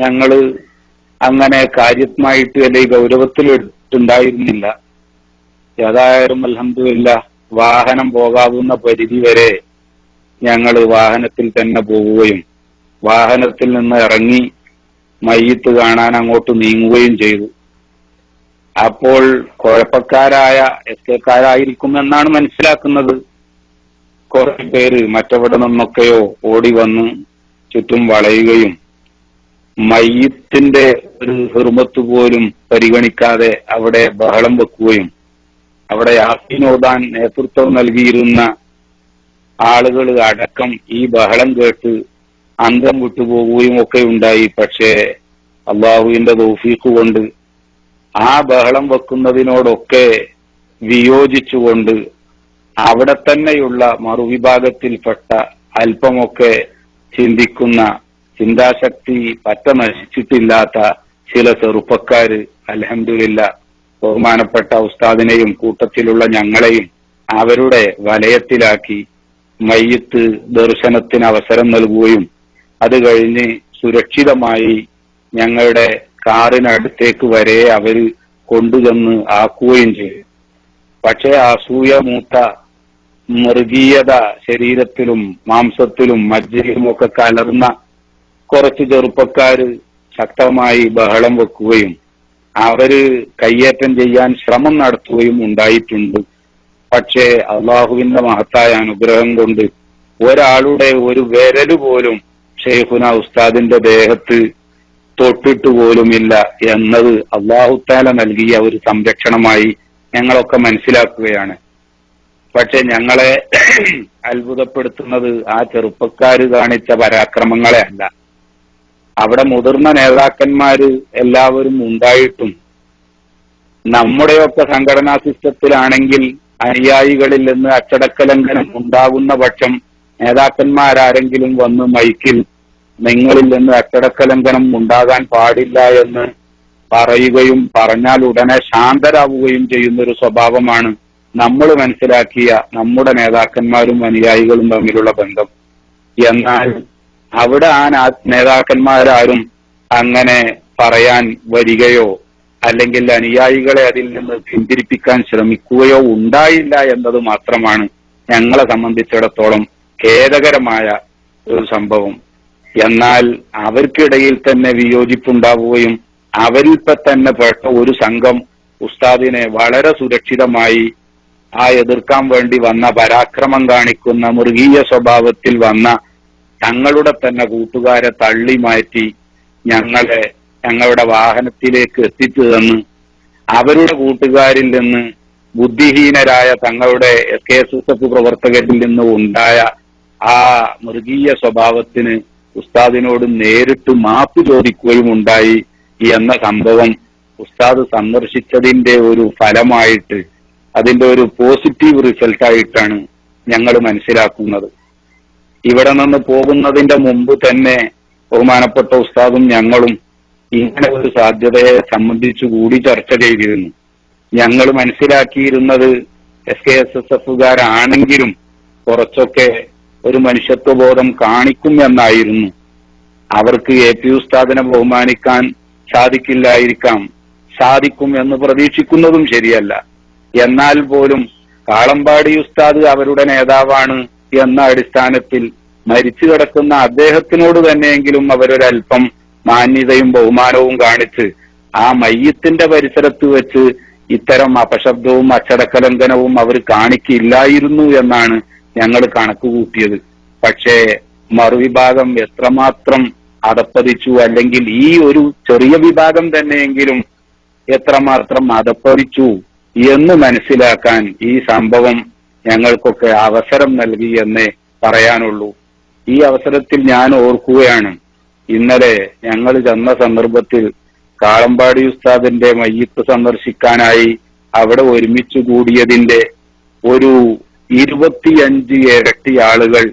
ഞങ്ങൾ അങ്ങനെ കാര്യമായിട്ട് അല്ലെങ്കിൽ ഗൗരവത്തിൽ എടുത്തിട്ടുണ്ടായിരുന്നില്ല. ഏതായാലും അൽഹംദുലില്ലാഹ് വാഹനം പോകാവുന്ന പരിധി വരെ ഞങ്ങൾ വാഹനത്തിൽ തന്നെ പോവുകയും വാഹനത്തിൽ നിന്ന് ഇറങ്ങി മയ്യിത്ത് കാണാൻ അങ്ങോട്ട് നീങ്ങുകയും ചെയ്തു. അപ്പോൾ കുഴപ്പക്കാരായ എസ്കേക്കാരായിരിക്കുമെന്നാണ് മനസ്സിലാക്കുന്നത്. കുറെ പേര് മറ്റെവിടെ നിന്നൊക്കെയോ ഓടി വന്ന് ചുറ്റും വളയുകയും മയ്യിത്തിന്റെ ഒരു ഹുർമത്ത് പോലും പരിഗണിക്കാതെ അവിടെ ബഹളം വെക്കുകയും അവിടെ യാസീൻ ഓതാൻ നേതൃത്വം നൽകിയിരുന്ന ആളുകൾ അടക്കം ഈ ബഹളം കേട്ട് അന്തം വിട്ടുപോകുകയും ഒക്കെ ഉണ്ടായി. പക്ഷേ അള്ളാഹുവിന്റെ തൗഫീഖ് കൊണ്ട് ആ ബഹളം വെക്കുന്നതിനോടൊക്കെ വിയോജിച്ചുകൊണ്ട് അവിടെ തന്നെയുള്ള മറുവിഭാഗത്തിൽപ്പെട്ട അല്പമൊക്കെ ചിന്തിക്കുന്ന, ചിന്താശക്തി പറ്റ നശിച്ചിട്ടില്ലാത്ത ചില ചെറുപ്പക്കാര് അൽഹംദുലില്ലാ ബഹുമാനപ്പെട്ട ഉസ്താദിനെയും കൂട്ടത്തിലുള്ള ഞങ്ങളെയും അവരുടെ വലയത്തിലാക്കി മയ്യിത്ത് ദർശനത്തിന് അവസരം നൽകുകയും അത് കഴിഞ്ഞ് സുരക്ഷിതമായി ഞങ്ങളുടെ കാറിനടുത്തേക്ക് വരെ അവര് കൊണ്ടുചെന്ന് ആക്കുകയും ചെയ്തു. പക്ഷേ അസൂയ മൂത്ത മൃഗീയത ശരീരത്തിലും മാംസത്തിലും മജ്ജയിലും ഒക്കെ കലർന്ന കുറച്ച് ചെറുപ്പക്കാര് ശക്തമായി ബഹളം വെക്കുകയും അവര് കയ്യേറ്റം ചെയ്യാൻ ശ്രമം നടത്തുകയും ഉണ്ടായിട്ടുണ്ട്. പക്ഷേ അള്ളാഹുവിന്റെ മഹത്തായ അനുഗ്രഹം കൊണ്ട് ഒരാളുടെ ഒരു വിരല് പോലും ഷെയ്ഖുന ഉസ്താദിന്റെ ദേഹത്ത് തൊട്ടിട്ട് പോലുമില്ല എന്നത് അള്ളാഹുത്താല നൽകിയ ഒരു സംരക്ഷണമായി ഞങ്ങളൊക്കെ മനസ്സിലാക്കുകയാണ്. പക്ഷെ ഞങ്ങളെ അത്ഭുതപ്പെടുത്തുന്നത് ആ ചെറുപ്പക്കാര് കാണിച്ച പരാക്രമങ്ങളെ അല്ല. അവിടെ മുതിർന്ന നേതാക്കന്മാര് എല്ലാവരും ഉണ്ടായിട്ടും നമ്മുടെയൊക്കെ സംഘടനാ സിസ്റ്റത്തിലാണെങ്കിൽ അനുയായികളിൽ നിന്ന് അച്ചടക്കലംഘനം ഉണ്ടാകുന്ന പക്ഷം നേതാക്കന്മാരാരെങ്കിലും വന്ന് മൈക്കിൽ നിങ്ങളിൽ നിന്ന് അച്ചടക്കലംഘനം ഉണ്ടാകാൻ പാടില്ല എന്ന് പറയുകയും പറഞ്ഞാൽ ഉടനെ ശാന്തരാവുകയും ചെയ്യുന്ന ഒരു സ്വഭാവമാണ് നമ്മൾ മനസ്സിലാക്കിയ നമ്മുടെ നേതാക്കന്മാരും അനുയായികളും തമ്മിലുള്ള ബന്ധം. എന്നാൽ അവിടെ ആ നേതാക്കന്മാരാരും അങ്ങനെ പറയാൻ വരികയോ അല്ലെങ്കിൽ അനുയായികളെ അതിൽ നിന്ന് പിന്തിരിപ്പിക്കാൻ ശ്രമിക്കുകയോ ഉണ്ടായില്ല എന്നത് മാത്രമാണ് ഞങ്ങളെ സംബന്ധിച്ചിടത്തോളം ഖേദകരമായ ഒരു സംഭവം. എന്നാൽ അവർക്കിടയിൽ തന്നെ വിയോജിപ്പുണ്ടാവുകയും അവരിൽപ്പെ തന്നെ പെട്ട ഒരു സംഘം ഉസ്താദിനെ വളരെ സുരക്ഷിതമായി ആ എതിർക്കാൻ വേണ്ടി വന്ന, പരാക്രമം കാണിക്കുന്ന മൃഗീയ സ്വഭാവത്തിൽ വന്ന തങ്ങളുടെ തന്നെ കൂട്ടുകാരെ തള്ളി മാറ്റി ഞങ്ങളുടെ വാഹനത്തിലേക്ക് എത്തിച്ചു തന്ന് അവരുടെ കൂട്ടുകാരിൽ നിന്ന് ബുദ്ധിഹീനരായ തങ്ങളുടെ SKSSF പ്രവർത്തകരിൽ നിന്ന് ഉണ്ടായ ആ മൃഗീയ സ്വഭാവത്തിന് ഉസ്താദിനോട് നേരിട്ട് മാപ്പ് ചോദിക്കുകയും ഉണ്ടായി എന്ന സംഭവം ഉസ്താദ് സന്ദർശിച്ചതിന്റെ ഒരു ഫലമായിട്ട്, അതിന്റെ ഒരു പോസിറ്റീവ് റിസൾട്ടായിട്ടാണ് ഞങ്ങൾ മനസ്സിലാക്കുന്നത്. ഇവിടെ നിന്ന് പോകുന്നതിന്റെ മുമ്പ് തന്നെ ബഹുമാനപ്പെട്ട ഉസ്താദും ഞങ്ങളും ഇങ്ങനെ ഒരു സാധ്യതയെ സംബന്ധിച്ചു കൂടി ചർച്ച ചെയ്തിരുന്നു. ഞങ്ങൾ മനസ്സിലാക്കിയിരുന്നത് SKSSFകാരാണെങ്കിലും കുറച്ചൊക്കെ ഒരു മനുഷ്യത്വബോധം കാണിക്കും എന്നായിരുന്നു. അവർക്ക് AP ഉസ്താദിനെ ബഹുമാനിക്കാൻ സാധിക്കില്ലായിരിക്കാം, സാധിക്കും എന്ന് പ്രതീക്ഷിക്കുന്നതും ശരിയല്ല. എന്നാൽ പോലും കാളമ്പാടി ഉസ്താദ് അവരുടെ നേതാവാണ് എന്ന അടിസ്ഥാനത്തിൽ മരിച്ചു കിടക്കുന്ന അദ്ദേഹത്തിനോട് തന്നെയെങ്കിലും അവരൊരൽപ്പം മാന്യതയും ബഹുമാനവും കാണിച്ച് ആ മയ്യത്തിന്റെ പരിസരത്ത് വെച്ച് ഇത്തരം അപശബ്ദവും അച്ചടക്കലംഘനവും അവർ കാണിക്കില്ലായിരുന്നു എന്നാണ് ഞങ്ങൾ കണക്ക് കൂട്ടിയത്. പക്ഷേ മറുവിഭാഗം എത്രമാത്രം അധപ്പതിച്ചു, അല്ലെങ്കിൽ ഈ ഒരു ചെറിയ വിഭാഗം തന്നെയെങ്കിലും എത്രമാത്രം അധപ്പതിച്ചു എന്ന് മനസ്സിലാക്കാൻ ഈ സംഭവം ഞങ്ങൾക്കൊക്കെ അവസരം നൽകി എന്നേ പറയാനുള്ളൂ. ഈ അവസരത്തിൽ ഞാൻ ഓർക്കുകയാണ്, ഇന്നലെ ഞങ്ങൾ ചെന്ന സന്ദർഭത്തിൽ കാളമ്പാടി ഉസ്താദിന്റെ മയ്യിത്ത് സന്ദർശിക്കാനായി അവിടെ ഒരുമിച്ചു കൂടിയതിന്റെ ഒരു 25 ഇരട്ടി ആളുകൾ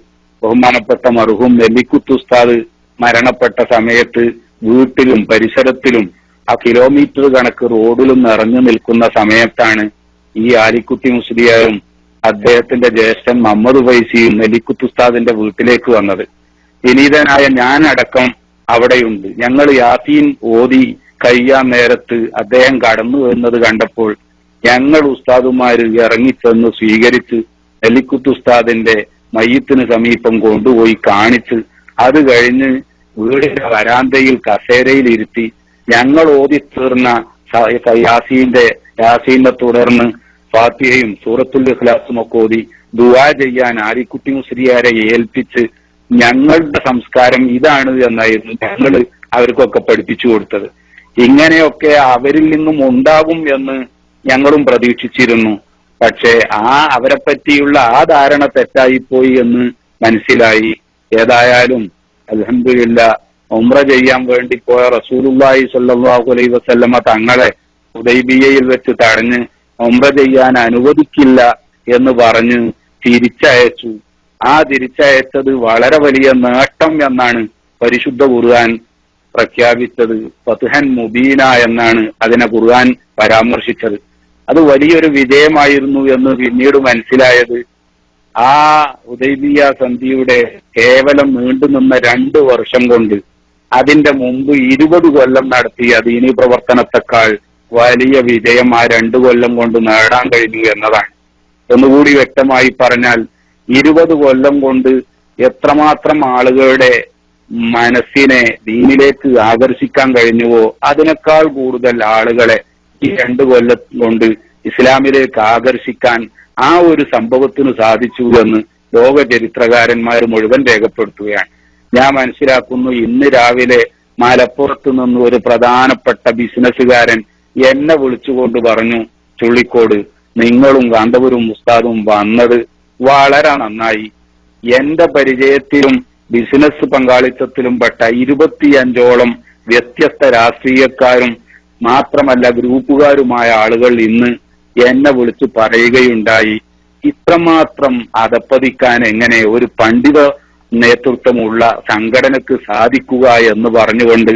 ബഹുമാനപ്പെട്ട മർഹൂം നെല്ലിക്കുത്ത് ഉസ്താദ് മരണപ്പെട്ട സമയത്ത് വീട്ടിലും പരിസരത്തിലും ആ കിലോമീറ്റർ കണക്ക് റോഡിലും നിറഞ്ഞു നിൽക്കുന്ന സമയത്താണ് ഈ ആലിക്കുട്ടി മുസ്ലിയാരും അദ്ദേഹത്തിന്റെ ജ്യേഷ്ഠൻ മുഹമ്മദ് ഫൈസിയും നെല്ലിക്കുത്ത് ഉസ്താദിന്റെ വീട്ടിലേക്ക് വന്നത്. വിനീതനായ ഞാനടക്കം അവിടെയുണ്ട്. ഞങ്ങൾ യാസീൻ ഓതി കഴിയാൻ നേരത്ത് അദ്ദേഹം കടന്നു വരുന്നത് കണ്ടപ്പോൾ ഞങ്ങൾ ഉസ്താദുമാര് ഇറങ്ങിച്ചെന്ന് സ്വീകരിച്ച് നെല്ലിക്കുത്ത് ഉസ്താദിന്റെ മയ്യത്തിന് സമീപം കൊണ്ടുപോയി കാണിച്ച് അത് കഴിഞ്ഞ് വീടിന്റെ വരാന്തയിൽ കസേരയിൽ ഇരുത്തി ഞങ്ങൾ ഓതി തീർന്ന യാസീനെ തുടർന്ന് ഫാത്തിഹയും സൂറത്തുൽ ഇഖ്ലാസും ഒക്കെ ഓതി ദുആ ചെയ്യാൻ ആലിക്കുട്ടി മുസ്ലിയാരെ ഏൽപ്പിച്ച് ഞങ്ങളുടെ സംസ്കാരം ഇതാണ് എന്നായിരുന്നു ഞങ്ങൾ അവർക്കൊക്കെ പഠിപ്പിച്ചു കൊടുത്തത്. ഇങ്ങനെയൊക്കെ അവരിൽ നിന്നും ഉണ്ടാകും എന്ന് ഞങ്ങളും പ്രതീക്ഷിച്ചിരുന്നു. പക്ഷേ അവരെ പറ്റിയുള്ള ആ ധാരണ തെറ്റായിപ്പോയി എന്ന് മനസ്സിലായി. ഏതായാലും അൽഹംദുലില്ലാഹ് ഉംറ ചെയ്യാൻ വേണ്ടി പോയ റസൂലുള്ളാഹി സ്വല്ലല്ലാഹു അലൈഹി വസല്ലമ തങ്ങളെ ഹുദൈബിയയിൽ വെച്ച് തടഞ്ഞ് ഉംറ ചെയ്യാൻ അനുവദിക്കില്ല എന്ന് പറഞ്ഞ് തിരിച്ചയച്ചു. ആ തിരിച്ചയച്ചത് വളരെ വലിയ നേട്ടം എന്നാണ് പരിശുദ്ധ ഖുർആൻ പ്രഖ്യാപിച്ചത്. ഫത്ഹൻ മുബീന എന്നാണ് അതിനെ ഖുർആൻ പരാമർശിച്ചത്. അത് വലിയൊരു വിജയമായിരുന്നു എന്ന് പിന്നീട് മനസ്സിലായത് ആ ഹുദൈബിയ സന്ധിയുടെ കേവലം നീണ്ടുനിന്ന 2 വർഷം കൊണ്ട് അതിന്റെ മുമ്പ് 20 കൊല്ലം നടത്തിയ ദീനീ പ്രവർത്തനത്തെക്കാൾ വലിയ വിജയം ആ 2 കൊല്ലം കൊണ്ട് നേടാൻ കഴിഞ്ഞു എന്നതാണ്. ഒന്നുകൂടി വ്യക്തമായി പറഞ്ഞാൽ 20 കൊല്ലം കൊണ്ട് എത്രമാത്രം ആളുകളുടെ മനസ്സിനെ ദീനിലേക്ക് ആകർഷിക്കാൻ കഴിഞ്ഞുവോ അതിനേക്കാൾ കൂടുതൽ ആളുകളെ ഈ 2 കൊല്ലം കൊണ്ട് ഇസ്ലാമിലേക്ക് ആകർഷിക്കാൻ ആ ഒരു സംഭവത്തിന് സാധിച്ചു എന്ന് ലോക ചരിത്രകാരന്മാർ മുഴുവൻ രേഖപ്പെടുത്തുകയാണ്. ഞാൻ മനസ്സിലാക്കുന്നു, ഇന്ന് രാവിലെ മലപ്പുറത്ത് നിന്ന് ഒരു പ്രധാനപ്പെട്ട ബിസിനസ്സുകാരൻ എന്നെ വിളിച്ചുകൊണ്ട് പറഞ്ഞു, ചുള്ളിക്കോട് നിങ്ങളും കാന്തപുരം ഉസ്താദും വന്നത് വളരെ നന്നായി. എന്റെ പരിചയത്തിലും ബിസിനസ് പങ്കാളിത്തത്തിലും പെട്ട 25ഓളം വ്യത്യസ്ത രാഷ്ട്രീയക്കാരും മാത്രമല്ല ഗ്രൂപ്പുകാരുമായ ആളുകൾ ഇന്ന് എന്നെ വിളിച്ചു പറയുകയുണ്ടായി, ഇത്രമാത്രം അധപ്പതിക്കാൻ എങ്ങനെ ഒരു പണ്ഡിത നേതൃത്വമുള്ള സംഘടനക്ക് സാധിക്കുക എന്ന് പറഞ്ഞുകൊണ്ട്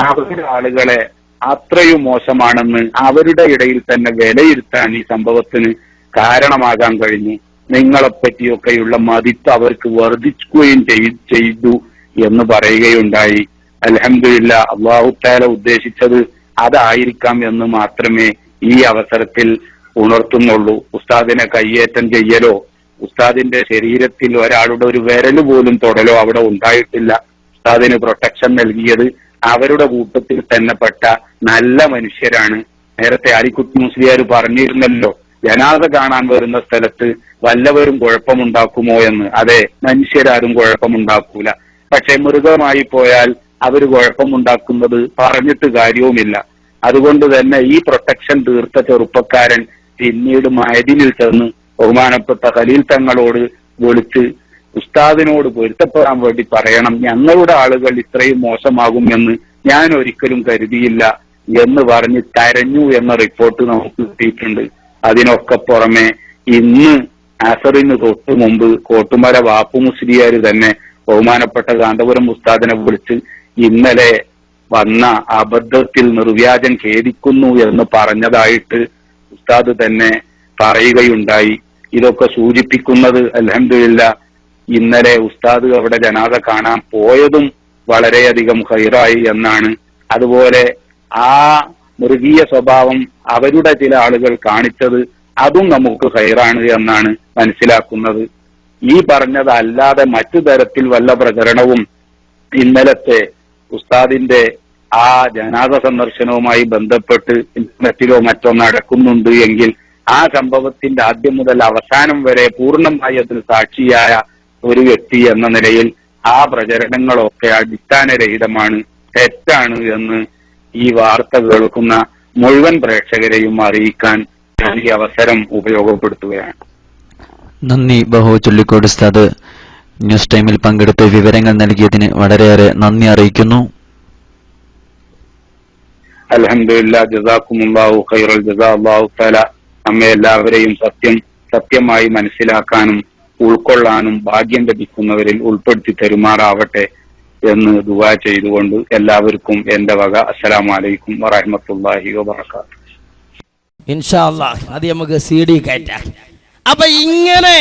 അവരുടെ ആളുകളെ അത്രയും മോശമാണെന്ന് അവരുടെ ഇടയിൽ തന്നെ വിലയിരുത്താൻ ഈ സംഭവത്തിന് കാരണമാകാൻ കഴിഞ്ഞു. നിങ്ങളെപ്പറ്റിയൊക്കെയുള്ള മതിപ്പ് അവർക്ക് വർദ്ധിക്കുകയും ചെയ്തു എന്ന് പറയുകയുണ്ടായി. അൽഹംദുലില്ലാഹ് അല്ലാഹു തആല ഉദ്ദേശിച്ചത് അതായിരിക്കാം എന്ന് മാത്രമേ ഈ അവസരത്തിൽ ഉണർത്തുന്നുള്ളൂ. ഉസ്താദിനെ കയ്യേറ്റം ചെയ്യലോ ഉസ്താദിന്റെ ശരീരത്തിൽ ഒരാളുടെ ഒരു വിരല് പോലും തൊടലോ അവിടെ ഉണ്ടായിട്ടില്ല. ഉസ്താദിന് പ്രൊട്ടക്ഷൻ നൽകിയത് അവരുടെ കൂട്ടത്തിൽ തന്നെ പെട്ട നല്ല മനുഷ്യരാണ്. നേരത്തെ അലിക്കുട്ടി മുസ്ലിയാർ പറഞ്ഞിരുന്നല്ലോ, ജനാസ കാണാൻ വരുന്ന സ്ഥലത്ത് വല്ലവരും കുഴപ്പമുണ്ടാക്കുമോ എന്ന്. അതെ, മനുഷ്യരാരും കുഴപ്പമുണ്ടാക്കൂല. പക്ഷെ മൃഗമായി പോയാൽ അവര് കുഴപ്പമുണ്ടാക്കുന്നത് പറഞ്ഞിട്ട് കാര്യവുമില്ല. അതുകൊണ്ട് തന്നെ ഈ പ്രൊട്ടക്ഷൻ തീർത്ത ചെറുപ്പക്കാരൻ പിന്നീട് മഅദിനിൽ ചെന്ന് ബഹുമാനപ്പെട്ട ഖലീൽ തങ്ങളോട് വിളിച്ച് ഉസ്താദിനോട് പൊരുത്തപ്പെടാൻ വേണ്ടി പറയണം, ഞങ്ങളുടെ ആളുകൾ ഇത്രയും മോശമാകും എന്ന് ഞാൻ ഒരിക്കലും കരുതിയില്ല എന്ന് പറഞ്ഞ് കരഞ്ഞു എന്ന റിപ്പോർട്ട് നമുക്ക് കിട്ടിയിട്ടുണ്ട്. അതിനൊക്കെ പുറമെ ഇന്ന് അസറിന് തൊട്ട് മുമ്പ് കോട്ടുമല വാപ്പു മുസ്ലിയാർ തന്നെ ബഹുമാനപ്പെട്ട കാന്തപുരം ഉസ്താദിനെ വിളിച്ച് ഇന്നലെ വന്ന അബദ്ധത്തിൽ നിർവ്യാജം ഖേദിക്കുന്നു എന്ന് പറഞ്ഞതായിട്ട് ഉസ്താദ് തന്നെ പറയുകയുണ്ടായി. ഇതൊക്കെ സൂചിപ്പിക്കുന്നത് അൽഹംദുലില്ലാഹ് ഇന്നലെ ഉസ്താദ് അവിടെ ജനാസ കാണാൻ പോയതും വളരെയധികം ഖൈറായി എന്നാണ്. അതുപോലെ ആ മൃഗീയ സ്വഭാവം അവരുടെ ചില ആളുകൾ കാണിച്ചത് അതും നമുക്ക് ഖൈറാണ് എന്നാണ് മനസ്സിലാക്കുന്നത്. ഈ പറഞ്ഞതല്ലാതെ മറ്റു തരത്തിൽ വല്ല പ്രചരണവും ഇന്നലത്തെ ഉസ്താദിന്റെ ആ ജനാസ സന്ദർശനവുമായി ബന്ധപ്പെട്ട് ഇന്റർനെറ്റിലോ മറ്റോ നടക്കുന്നുണ്ട് എങ്കിൽ ആ സംഭവത്തിന്റെ ആദ്യം മുതൽ അവസാനം വരെ പൂർണ്ണമായി അതിന് സാക്ഷിയായ ഒരു വ്യക്തി എന്ന നിലയിൽ ആ പ്രചരണങ്ങളൊക്കെ അടിസ്ഥാനരഹിതമാണ്, തെറ്റാണ് എന്ന് ഈ വാർത്ത കേൾക്കുന്ന മുഴുവൻ പ്രേക്ഷകരെയും അറിയിക്കാൻ ഞാൻ ഈ അവസരം ഉപയോഗപ്പെടുത്തുകയാണ്. നന്ദി ബഹു ചുള്ളിക്കോട് ഉസ്താദ്. ന്യൂസ് ടൈമിൽ പങ്കെടുത്ത് വിവരങ്ങൾ നൽകിയതിന് വളരെയേറെ നന്ദി അറിയിക്കുന്നു. അൽഹംദുലില്ലാഹ്, ജസാക്കുമുല്ലാഹു ഖൈറൽ ജസാ. അല്ലാഹു തആല നമ്മെ എല്ലാവരെയും സത്യമായി മനസ്സിലാക്കാനും ഉൾക്കൊള്ളാനും ഭാഗ്യം ലഭിക്കുന്നവരിൽ ഉൾപ്പെടുത്തി തരുമാറാവട്ടെ എന്ന് ദുആ ചെയ്തുകൊണ്ട് എല്ലാവർക്കും എന്റെ വക അസ്സലാമു അലൈക്കും വറഹ്മത്തുള്ളാഹി വബറകാതുഹു. ഇൻഷാ അല്ലാഹ് അത് നമുക്ക് CD കയറ്റാം. അപ്പൊ ഇങ്ങനെ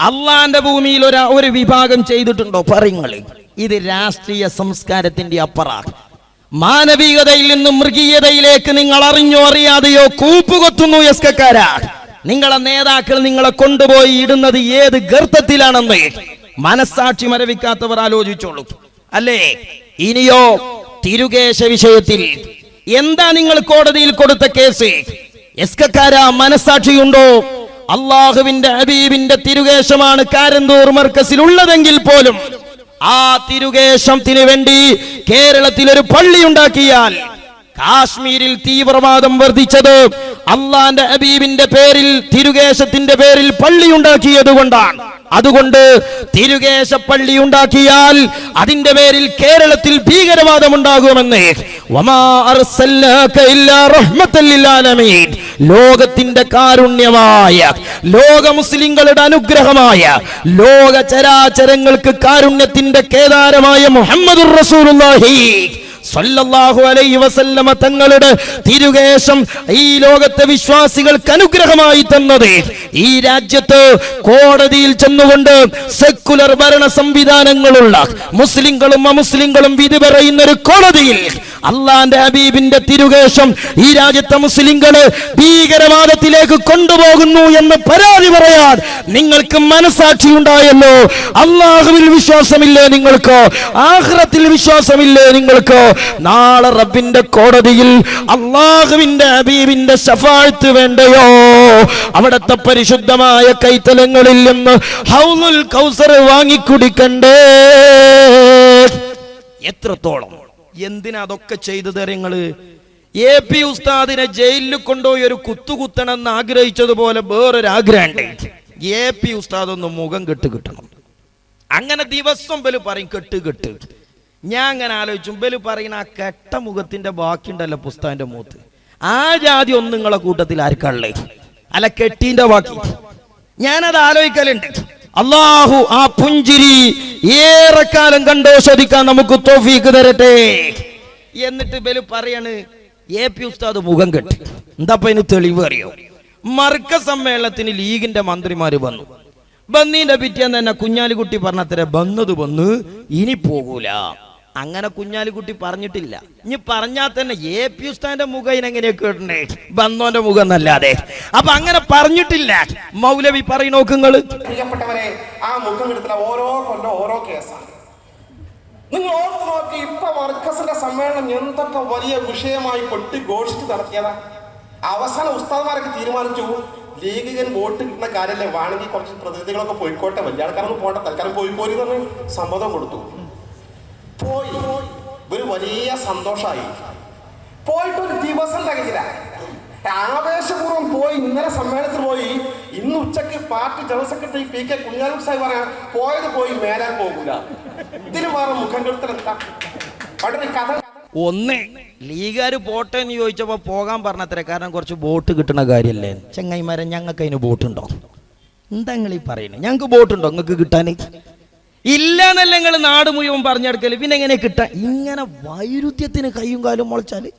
അള്ളാന്റെ ഭൂമിയിൽ ഒരു വിഭാഗം ചെയ്തിട്ടുണ്ടോ പറയുങ്ങൾ? ഇത് രാഷ്ട്രീയ സംസ്കാരത്തിന്റെ അപ്പുറം മാനവികതയിൽ നിന്നും മൃഗീയതയിലേക്ക് നിങ്ങൾ അറിഞ്ഞോ അറിയാതെയോ കൂപ്പുകൊത്തുന്നു എസ്കക്കാരാ. നിങ്ങളെ നേതാക്കൾ നിങ്ങളെ കൊണ്ടുപോയി ഇടുന്നത് ഏത് ഗർത്തത്തിലാണെന്ന് മനസ്സാക്ഷി മരവിക്കാത്തവർ ആലോചിച്ചോളൂ, അല്ലേ? ഇനിയോ തിരുകേശ വിഷയത്തിൽ എന്താ നിങ്ങൾ കോടതിയിൽ കൊടുത്ത കേസ്? എസ്കക്കാരാ, മനസ്സാക്ഷിയുണ്ടോ? അള്ളാഹുവിന്റെ ഹബീബിന്റെ തിരുകേശമാണ് കാരന്തൂർ മർക്കസിൽ ഉള്ളതെങ്കിൽ പോലും ആ തിരുകേശത്തിന് വേണ്ടി കേരളത്തിൽ ഒരു പള്ളി ഉണ്ടാക്കിയാൽ കാശ്മീരിൽ തീവ്രവാദം വർദ്ധിച്ചത് അള്ളാന്റെ ഹബീബിന്റെ പേരിൽ തിരുകേശത്തിന്റെ പേരിൽ പള്ളി ഉണ്ടാക്കിയത് കൊണ്ടാണ്. അതുകൊണ്ട് തിരുകേശ പള്ളി ഉണ്ടാക്കിയാൽ അതിന്റെ പേരിൽ കേരളത്തിൽ ഭീകരവാദം ഉണ്ടാകുമെന്ന് ലോകത്തിന്റെ കാരുണ്യമായ, ലോക മുസ്ലിങ്ങളുടെ അനുഗ്രഹമായ, ലോക ചരാചരങ്ങൾക്ക് കാരുണ്യത്തിന്റെ കേദാരമായ മുഹമ്മദുർ റസൂലുള്ളാഹി സല്ലല്ലാഹു അലൈഹി വസല്ലമ തങ്ങളുടെ തിരുകേശം ഈ ലോകത്തെ വിശ്വാസികൾക്ക് അനുഗ്രഹമായി തന്നത് ഈ രാജ്യത്ത് കോടതിയിൽ ചെന്നുകൊണ്ട് സെക്കുലർ ഭരണ സംവിധാനങ്ങളുള്ള മുസ്ലിങ്ങളും അമുസ്ലിങ്ങളും വിധി പറയുന്ന ഒരു കോടതിയിൽ അള്ളാന്റെ ഹബീബിന്റെ തിരുകേശം ഈ രാജ്യത്തെ മുസ്ലിങ്ങളെ ഭീകരവാദത്തിലേക്ക് കൊണ്ടുപോകുന്നു എന്ന് പരാതി പറയാൻ നിങ്ങൾക്ക് മനസാക്ഷി ഉണ്ടായല്ലോ. അള്ളാഹുവിൽ വിശ്വാസമില്ലേ നിങ്ങൾക്ക്? ആഖിറത്തിൽ വിശ്വാസമില്ലേ നിങ്ങൾക്ക്? നാളെ റബ്ബിന്റെ കോടതിയിൽ അള്ളാഹുവിന്റെ ഹബീബിന്റെ ശഫാഅത്ത് വേണ്ടയോ? അവിടത്തെ പരിശുദ്ധമായ കൈത്തലങ്ങളിൽ നിന്ന് ഹൗലുൽ കൗസർ വാങ്ങിക്കുടിക്കണ്ടേ? എത്രത്തോളം എന്തിനാ അതൊക്കെ ചെയ്തു തരങ്ങള്? AP ഉസ്താദിനെ ജയിലിൽ കൊണ്ടുപോയി ഒരു കുത്തുകുത്തണമെന്ന് ആഗ്രഹിച്ചതുപോലെ വേറൊരു ആഗ്രഹമുണ്ട്. AP ഉസ്താദ് ഒന്ന് മുഖം കിട്ടണം. അങ്ങനെ ദിവസം ബലു പറയും കെട്ട്. ഞാൻ അങ്ങനെ ആലോചിച്ചു, ബലു പറയുന്ന ആ കെട്ട മുഖത്തിന്റെ ബാക്കിയുണ്ടല്ലോ പുസ്തകന്റെ മുഖത്ത്, ആ ജാതി ഒന്നും നിങ്ങളെ കൂട്ടത്തിൽ ആർക്കള്ളേ? അല്ല കെട്ടീന്റെ ബാക്കി. ഞാനത് ആലോചിക്കലുണ്ട്. അള്ളാഹു ആ പുഞ്ചിരി ഏറെക്കാലം കണ്ടോസ്വദിക്കാൻ നമുക്ക് തൗഫീഖ് തരട്ടെ. എന്നിട്ട് ബലു പറയാണ് AP ഉസ്താദ് മുഖം കെട്ടി. എന്താ ഇതിന് തെളിവ് അറിയോ? മർക്കസ് സമ്മേളനത്തിന് ലീഗിന്റെ മന്ത്രിമാര് വന്നു. ബന്നീന്റെ പിറ്റേന്ന് തന്നെ കുഞ്ഞാലിക്കുട്ടി പറഞ്ഞത്ര വന്നു ഇനി പോകൂല. അങ്ങനെ കുഞ്ഞാലിക്കുട്ടി പറഞ്ഞിട്ടില്ല. ഇനി പറഞ്ഞാൽ തന്നെ AP ഉസ്താദിന്റെ മുഖം ഇതിനെങ്ങനെയാ കേട്ടേ? ബന്നോന്റെ മുഖം എന്നല്ലാതെ. അപ്പൊ അങ്ങനെ പറഞ്ഞിട്ടില്ല. മൗലവി പറയും നോക്കുങ്ങള്. പ്രിയപ്പെട്ടവരെ, ആ മുഖം എടുത്തുള്ള ഓരോ കൊല്ലം ഓരോ കേസാണ്. നിങ്ങൾ ഓർത്ത് നോക്കി, ഇപ്പൊ മർക്കസിന്റെ സമ്മേളനം എന്തൊക്കെ വലിയ വിഷയമായി ഘോഷിച്ച് നടത്തിയതാ. അവസാനം ഉസ്താദ്മാരൊക്കെ തീരുമാനിച്ചു, ലീഗികൻ വോട്ട് കിട്ടുന്ന കാര്യമല്ലേ, വേണമെങ്കിൽ കുറച്ച് പ്രതിനിധികളൊക്കെ പോയിക്കോട്ടെ, വലിയ ആൾക്കാരൊന്നും പോട്ടെ, തൽക്കാലം പോയി എന്ന് സമ്മതം കൊടുത്തു. പോയി ഒരു വലിയ സന്തോഷമായി. പോയിട്ട് ഒരു ദിവസം തികച്ചില്ല, ആവേശപൂർവ്വം പോയി. ഇന്നലെ സമ്മേളനത്തിൽ പോയി. ഇന്ന് ഉച്ചക്ക് party general secretary PK Kunhalikutty Sahib പറയാ പോയി മേലാൻ പോകൂല. ഇതിന് വേറെ മുഖം കെടുത്തലെന്താ? അവിടെ കഥ ഒന്ന് ലീഗുകാർ പോട്ടെ എന്ന് ചോദിച്ചപ്പോ പോകാൻ പറഞ്ഞത്ര, കാരണം കുറച്ച് ബോട്ട് കിട്ടുന്ന കാര്യല്ലേ. ചെങ്ങായിമാരെ, ഞങ്ങൾക്ക് അതിന് ബോട്ടുണ്ടോ? എന്താ നിങ്ങൾ ഈ പറയുന്നത്? ഞങ്ങൾക്ക് ബോട്ടുണ്ടോ നിങ്ങൾക്ക് കിട്ടാൻ? ഇല്ല എന്നല്ല നിങ്ങൾ നാട് മുഴുവൻ പറഞ്ഞെടുക്കല്. പിന്നെ എങ്ങനെ കിട്ടാൻ? ഇങ്ങനെ വൈരുദ്ധ്യത്തിന് കയ്യും കാലും മുളച്ചാല്